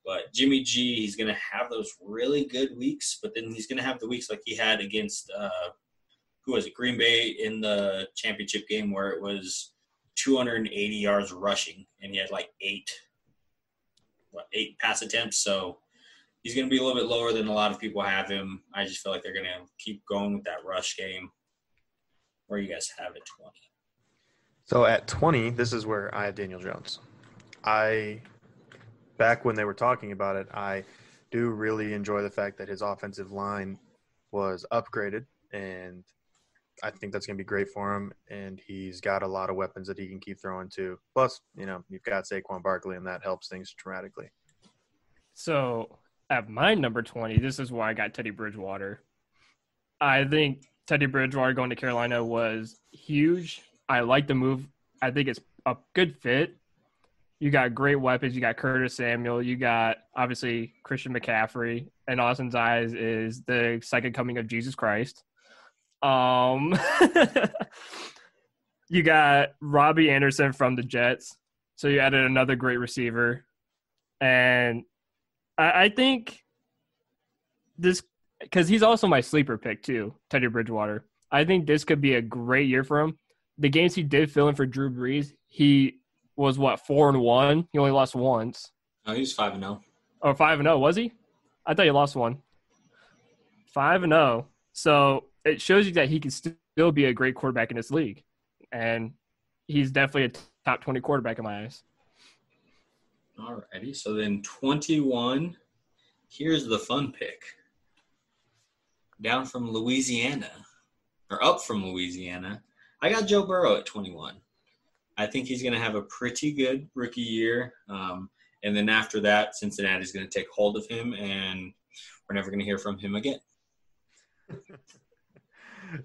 But Jimmy G, he's going to have those really good weeks, but then he's going to have the weeks like he had against Green Bay in the championship game where it was 280 yards rushing, and he had like 8 pass attempts. So he's going to be a little bit lower than a lot of people have him. I just feel like they're going to keep going with that rush game. Where you guys have it, 20? So at 20, this is where I have Daniel Jones. Back when they were talking about it, I do really enjoy the fact that his offensive line was upgraded, and I think that's going to be great for him, and he's got a lot of weapons that he can keep throwing to. Plus, you've got Saquon Barkley, and that helps things dramatically. So at my number 20, this is why I got Teddy Bridgewater. I think Teddy Bridgewater going to Carolina was huge. I like the move. I think it's a good fit. You got great weapons. You got Curtis Samuel. You got, obviously, Christian McCaffrey. And Austin's eyes is the second coming of Jesus Christ. You got Robbie Anderson from the Jets. So you added another great receiver. And I think this – because he's also my sleeper pick too, Teddy Bridgewater. I think this could be a great year for him. The games he did fill in for Drew Brees, he – was 4-1. He only lost once. Oh, he was 5-0. Oh, 5-0, was he? I thought he lost one. 5-0. So it shows you that he can still be a great quarterback in this league. And he's definitely a top 20 quarterback in my eyes. All righty. So then 21, here's the fun pick. Down from Louisiana, or up from Louisiana, I got Joe Burrow at 21. I think he's going to have a pretty good rookie year. And then after that, Cincinnati's going to take hold of him, and we're never going to hear from him again.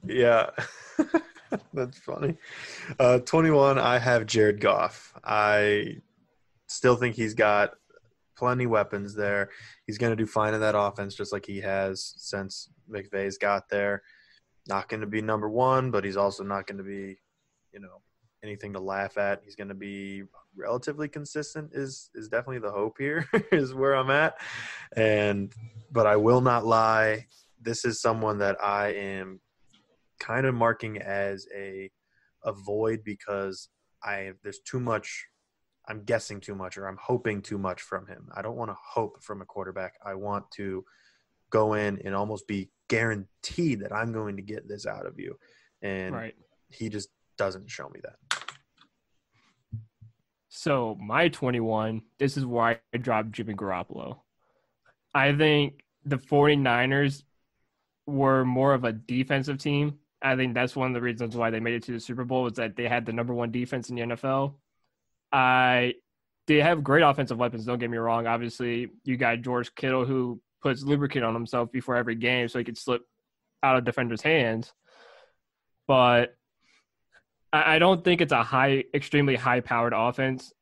Yeah, that's funny. 21, I have Jared Goff. I still think he's got plenty weapons there. He's going to do fine in that offense just like he has since McVay's got there. Not going to be number one, but he's also not going to be, anything to laugh at. He's going to be relatively consistent is definitely the hope here is where I'm at. But I will not lie. This is someone that I am kind of marking as a void because there's too much. I'm guessing too much, or I'm hoping too much from him. I don't want to hope from a quarterback. I want to go in and almost be guaranteed that I'm going to get this out of you. And right. He just doesn't show me that. So my 21, this is where I dropped Jimmy Garoppolo. I think the 49ers were more of a defensive team. I think that's one of the reasons why they made it to the Super Bowl, is that they had the number one defense in the NFL. They have great offensive weapons, don't get me wrong. Obviously, you got George Kittle, who puts lubricant on himself before every game so he could slip out of defenders' hands. But I don't think it's a extremely high-powered offense.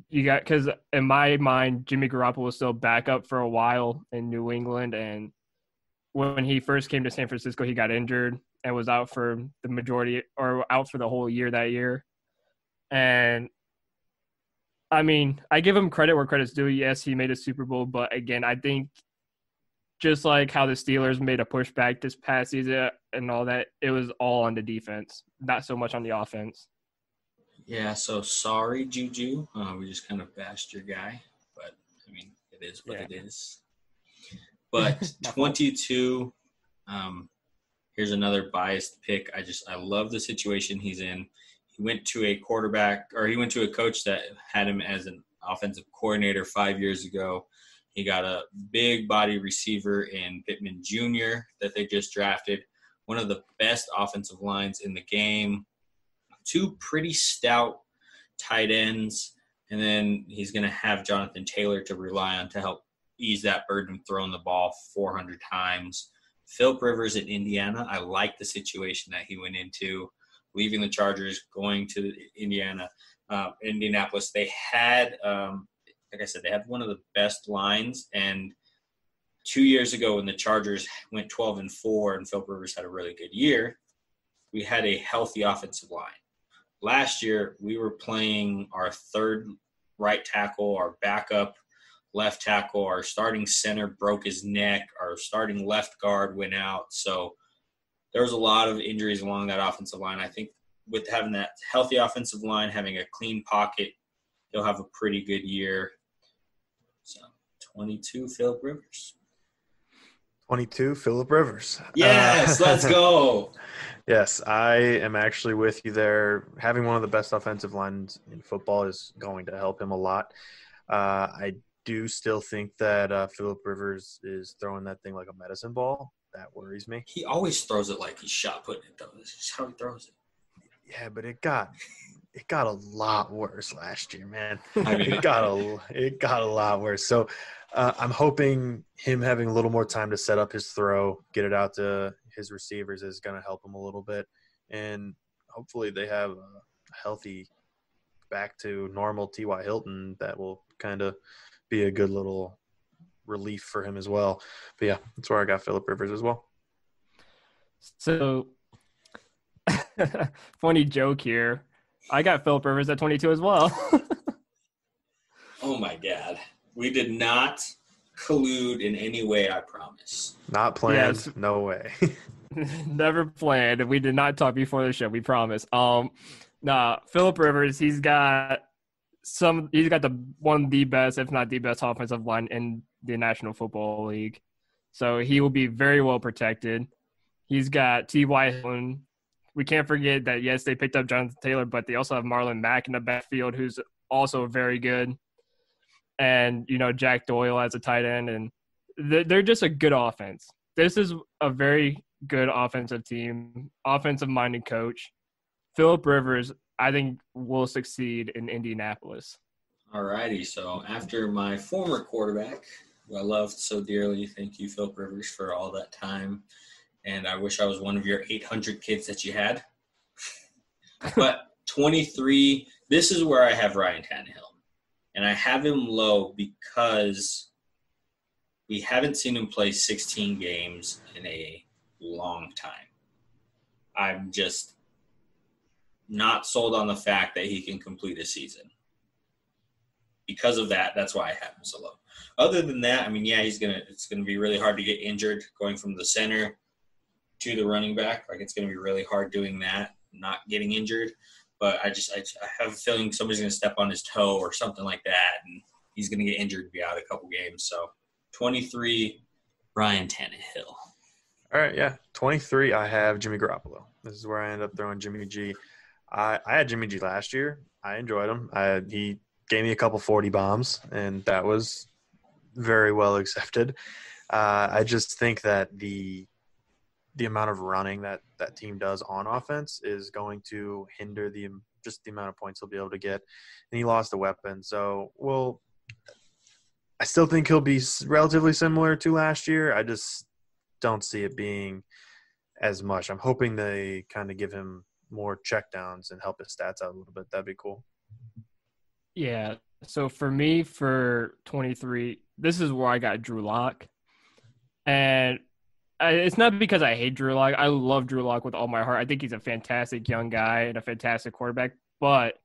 Because in my mind, Jimmy Garoppolo was still backup for a while in New England, and when he first came to San Francisco, he got injured and was out for the majority, or out for the whole year that year. And I mean, I give him credit where credit's due. Yes, he made a Super Bowl, but again, I think just like how the Steelers made a pushback this past season and all that, it was all on the defense, not so much on the offense. Yeah, so sorry, Juju. We just kind of bashed your guy, but I mean, it is what it is. But 22, here's another biased pick. I love the situation he's in. He went to a coach that had him as an offensive coordinator 5 years ago. He got a big body receiver in Pittman Jr. that they just drafted. One of the best offensive lines in the game. Two pretty stout tight ends. And then he's going to have Jonathan Taylor to rely on to help ease that burden of throwing the ball 400 times. Philip Rivers in Indiana, I like the situation that he went into, leaving the Chargers, going to Indianapolis. They had, like I said, they had one of the best lines. And 2 years ago when the Chargers went 12-4 and Philip Rivers had a really good year, we had a healthy offensive line. Last year, we were playing our third right tackle, our backup left tackle, our starting center broke his neck, our starting left guard went out. So there was a lot of injuries along that offensive line. I think with having that healthy offensive line, having a clean pocket, he'll have a pretty good year. So 22, Philip Rivers. 22, Philip Rivers. Yes, let's go. Yes, I am actually with you there. Having one of the best offensive lines in football is going to help him a lot. I do still think that Philip Rivers is throwing that thing like a medicine ball. That worries me. He always throws it like he's shot putting it, though. This is how he throws it. Yeah, but it got a lot worse last year, man. I mean, it got a lot worse. So I'm hoping him having a little more time to set up his throw, get it out to his receivers is going to help him a little bit. And hopefully they have a healthy back to normal T.Y. Hilton that will kind of be a good little relief for him as well. But yeah, that's where I got Philip Rivers as well. So funny joke here. I got Philip Rivers at 22 as well. Oh my God. We did not collude in any way, I promise. Not planned. Yes. No way. Never planned. We did not talk before the show. We promise. Philip Rivers, he's got one of the best, if not the best, offensive line in the National Football League. So he will be very well protected. He's got T.Y. Hilton. We can't forget that, yes, they picked up Jonathan Taylor, but they also have Marlon Mack in the backfield, who's also very good. And, Jack Doyle as a tight end. And they're just a good offense. This is a very good offensive team, offensive-minded coach. Philip Rivers, I think, will succeed in Indianapolis. All righty. So after my former quarterback, who I loved so dearly, thank you, Philip Rivers, for all that time. And I wish I was one of your 800 kids that you had. But 23, this is where I have Ryan Tannehill. And I have him low because we haven't seen him play 16 games in a long time. I'm just not sold on the fact that he can complete a season. Because of that, that's why I have him so low. Other than that, I mean, yeah, it's gonna be really hard to get injured going from the center to the running back. Like, it's gonna be really hard doing that, not getting injured. But I have a feeling somebody's going to step on his toe or something like that, and he's going to get injured and be out a couple games. So 23, Ryan Tannehill. All right, yeah. 23, I have Jimmy Garoppolo. This is where I end up throwing Jimmy G. I had Jimmy G last year. I enjoyed him. He gave me a couple 40 bombs, and that was very well accepted. I just think that the amount of running that team does on offense is going to hinder the amount of points he'll be able to get. And he lost a weapon. So, I still think he'll be relatively similar to last year. I just don't see it being as much. I'm hoping they kind of give him more checkdowns and help his stats out a little bit. That'd be cool. Yeah. So for me, for 23, this is where I got Drew Lock. And it's not because I hate Drew Lock. I love Drew Lock with all my heart. I think he's a fantastic young guy and a fantastic quarterback. But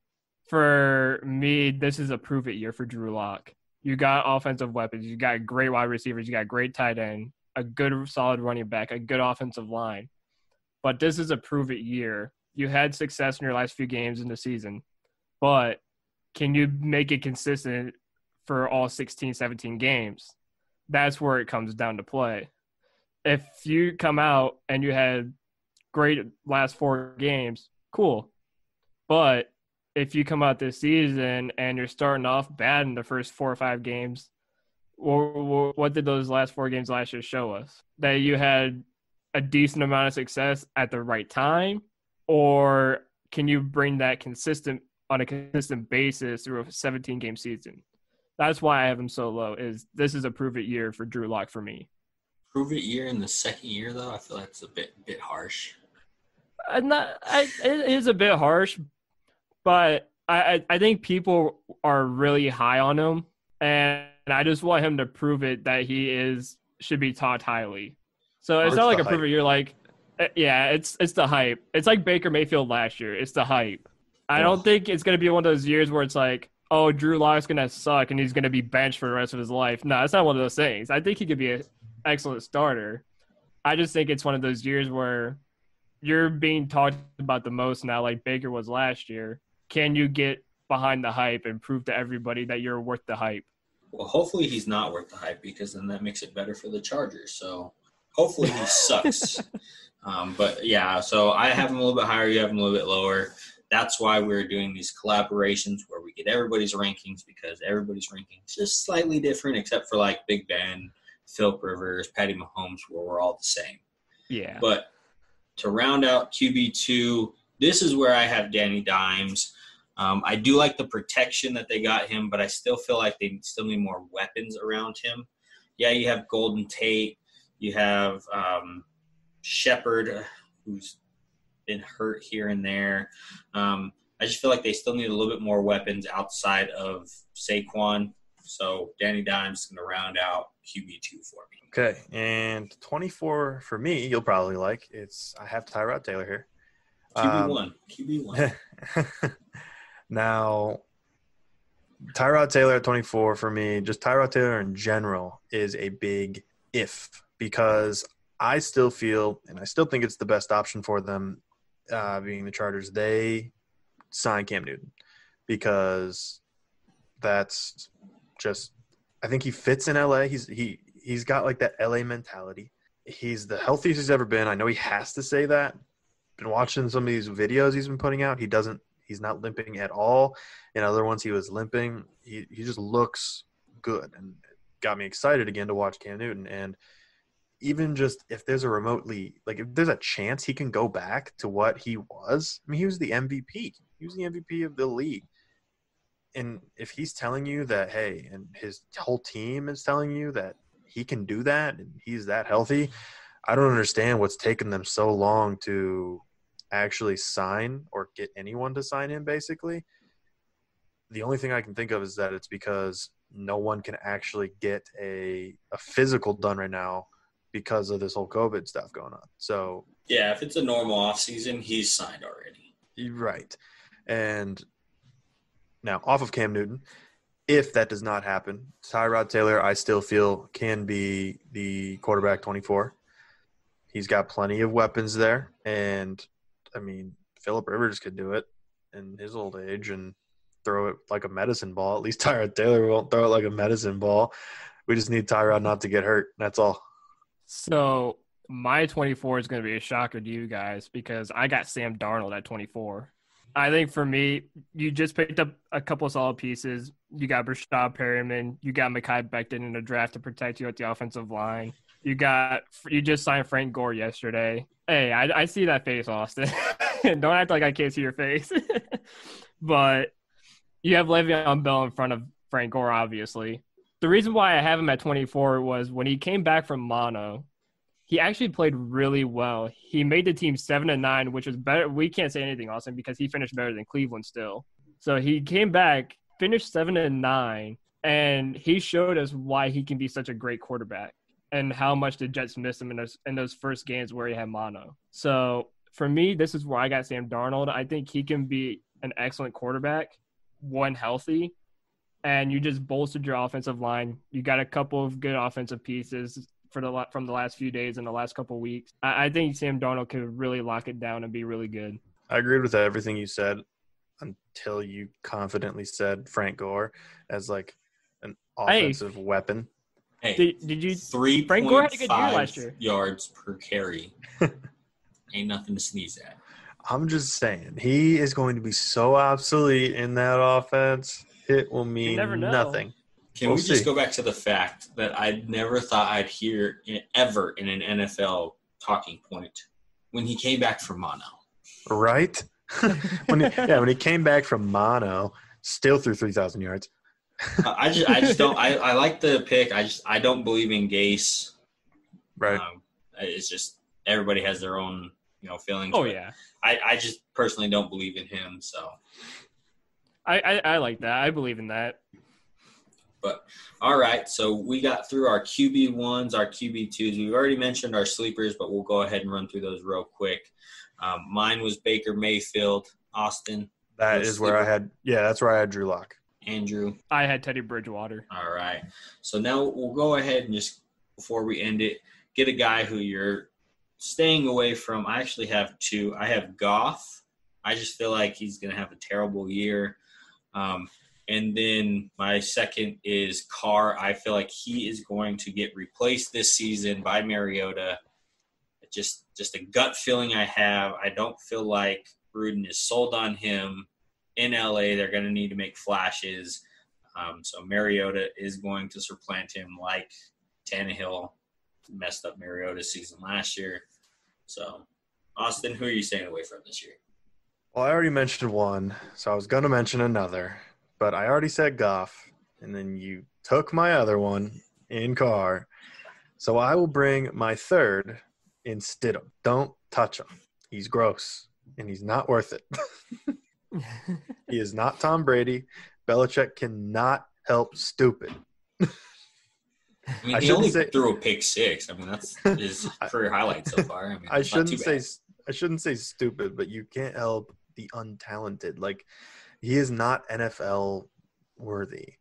for me, this is a prove-it year for Drew Lock. You got offensive weapons. You got great wide receivers. You got great tight end, a good solid running back, a good offensive line. But this is a prove-it year. You had success in your last few games in the season. But can you make it consistent for all 16, 17 games? That's where it comes down to play. If you come out and you had great last 4 games, cool. But if you come out this season and you're starting off bad in the first 4 or 5 games, what did those last 4 games last year show us? That you had a decent amount of success at the right time? Or can you bring that on a consistent basis through a 17-game season? That's why I have him so low. This is a prove-it year for Drew Lock for me. Prove-it year in the second year, though? I feel like it's a bit harsh. It is a bit harsh, but I think people are really high on him, and I just want him to prove it that he should be taught highly. So it's not like a prove-it year. Like, yeah, it's the hype. It's like Baker Mayfield last year. It's the hype. I don't think it's going to be one of those years where it's like, oh, Drew Lock's going to suck and he's going to be benched for the rest of his life. No, it's not one of those things. I think he could be an excellent starter. I just think it's one of those years where you're being talked about the most now, like Baker was last year. Can you get behind the hype and prove to everybody that you're worth the hype? Well, hopefully he's not worth the hype, because then that makes it better for the Chargers. So hopefully he sucks. But, yeah, so I have him a little bit higher. You have him a little bit lower. That's why we're doing these collaborations where we get everybody's rankings, because everybody's rankings is just slightly different, except for like Big Ben, Philip Rivers, Patty Mahomes, where we're all the same. Yeah. But to round out QB2, this is where I have Danny Dimes. I do like the protection that they got him, but I still feel like they still need more weapons around him. Yeah, you have Golden Tate. You have Shepard, who's been hurt here and there. I just feel like they still need a little bit more weapons outside of Saquon. So Danny Dimes is going to round out QB2 for me. Okay, and 24 for me, you'll probably like. I have Tyrod Taylor here. QB1. Now, Tyrod Taylor at 24 for me, just Tyrod Taylor in general is a big if, because I still feel, and I still think it's the best option for them, being the Chargers, they sign Cam Newton, because that's just, I think he fits in LA. He's got like that LA mentality. He's the healthiest he's ever been. I know he has to say that. Been watching some of these videos he's been putting out. He's not limping at all. In other ones he was limping. He just looks good, and it got me excited again to watch Cam Newton. And even just if there's if there's a chance he can go back to what he was. I mean, he was the MVP. He was the MVP of the league. And if he's telling you that, hey, and his whole team is telling you that he can do that and he's that healthy, I don't understand what's taken them so long to actually sign or get anyone to sign him, basically. The only thing I can think of is that it's because no one can actually get a physical done right now because of this whole COVID stuff going on. So yeah, if it's a normal offseason, he's signed already. Right. And now off of Cam Newton, if that does not happen, Tyrod Taylor, I still feel can be the quarterback 24. He's got plenty of weapons there. And, I mean, Philip Rivers could do it in his old age and throw it like a medicine ball. At least Tyrod Taylor won't throw it like a medicine ball. We just need Tyrod not to get hurt. That's all. So my 24 is going to be a shocker to you guys, because I got Sam Darnold at 24. I think for me, you just picked up a couple of solid pieces. You got Brashad Perryman. You got Mekhi Becton in the draft to protect you at the offensive line. You just signed Frank Gore yesterday. Hey, I see that face, Austin. Don't act like I can't see your face. But you have Le'Veon Bell in front of Frank Gore, obviously. The reason why I have him at 24 was when he came back from mono, he actually played really well. He made the team 7-9, which is better. We can't say anything, Austin, because he finished better than Cleveland still. So he came back, finished 7-9, and he showed us why he can be such a great quarterback and how much the Jets missed him in those first games where he had mono. So for me, this is where I got Sam Darnold. I think he can be an excellent quarterback when healthy, and you just bolstered your offensive line. You got a couple of good offensive pieces from the last few days and the last couple of weeks. I think Sam Darnold could really lock it down and be really good. I agreed with everything you said until you confidently said Frank Gore as like an offensive weapon. Hey, did you? Frank Gore had a good year last year. Yards per carry. Ain't nothing to sneeze at. I'm just saying, he is going to be so obsolete in that offense. It will mean nothing. Can we just go back to the fact that I never thought I'd hear ever in an NFL talking point when he came back from mono? Right? when he came back from mono, still threw 3,000 yards. I just don't. I like the pick. I don't believe in Gase. Right. It's just everybody has their own feelings. Oh yeah. I just personally don't believe in him. So. I like that. I believe in that. But all right, so we got through our QB1s, our QB2s. We've already mentioned our sleepers, but we'll go ahead and run through those real quick. Mine was Baker Mayfield. Austin. That's where I had Drew Lock. Andrew. I had Teddy Bridgewater. All right. So now we'll go ahead and just, before we end it, get a guy who you're staying away from. I actually have two. I have Goff. I just feel like he's going to have a terrible year. And then my second is Carr. I feel like he is going to get replaced this season by Mariota. Just a gut feeling I have. I don't feel like Gruden is sold on him. In LA, they're going to need to make flashes. So Mariota is going to supplant him like Tannehill messed up Mariota's season last year. So, Austin, who are you staying away from this year? Well, I already mentioned one, so I was going to mention another. But I already said Goff, and then you took my other one in Carr. So I will bring my third in Stidham. Don't touch him. He's gross, and he's not worth it. He is not Tom Brady. Belichick cannot help stupid. I mean, he only threw a pick six. I mean, that's his career highlight so far. I mean, I shouldn't say stupid, but you can't help the untalented. Like, he is not NFL worthy.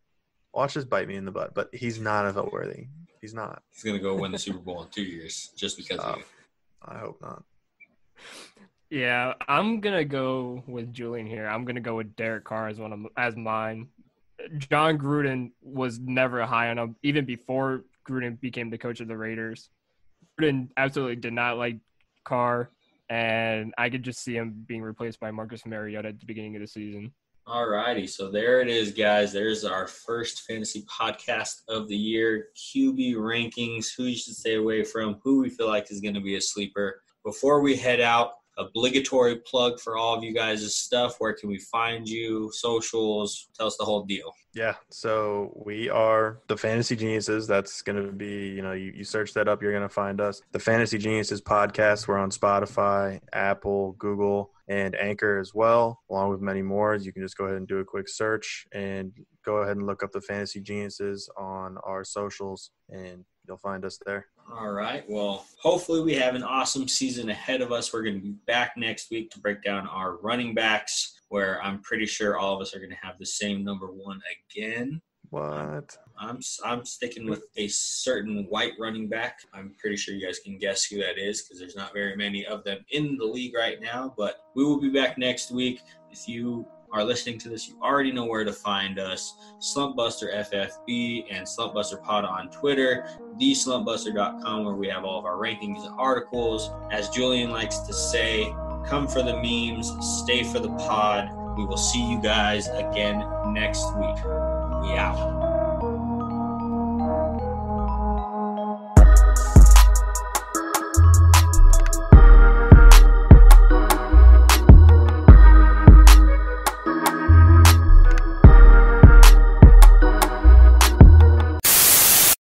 Watch this bite me in the butt, but he's not NFL worthy. He's not. He's gonna go win the Super Bowl in 2 years just because of you. I hope not. Yeah, I'm gonna go with Julian here. I'm gonna go with Derek Carr as mine. John Gruden was never high on him, even before Gruden became the coach of the Raiders. Gruden absolutely did not like Carr, and I could just see him being replaced by Marcus Mariota at the beginning of the season. All righty, so there it is, guys. There's our first fantasy podcast of the year. QB rankings, who you should stay away from, who we feel like is going to be a sleeper. Before we head out, obligatory plug for all of you guys' stuff. Where can we find you? Socials? Tell us the whole deal. Yeah, so we are the Fantasy Geniuses. That's going to be, you search that up, you're going to find us. The Fantasy Geniuses podcast. We're on Spotify, Apple, Google, and Anchor as well, along with many more. You can just go ahead and do a quick search and go ahead and look up the Fantasy Geniuses on our socials, and you'll find us there. All right. Well, hopefully we have an awesome season ahead of us. We're going to be back next week to break down our running backs, where I'm pretty sure all of us are going to have the same number one again. What? I'm sticking with a certain white running back. I'm pretty sure you guys can guess who that is because there's not very many of them in the league right now. But we will be back next week. If you are listening to this, you already know where to find us. Slumpbuster FFB and Slumpbuster Pod on Twitter. TheSlumpbuster.com, where we have all of our rankings and articles. As Julian likes to say, come for the memes, stay for the pod. We will see you guys again next week. We out.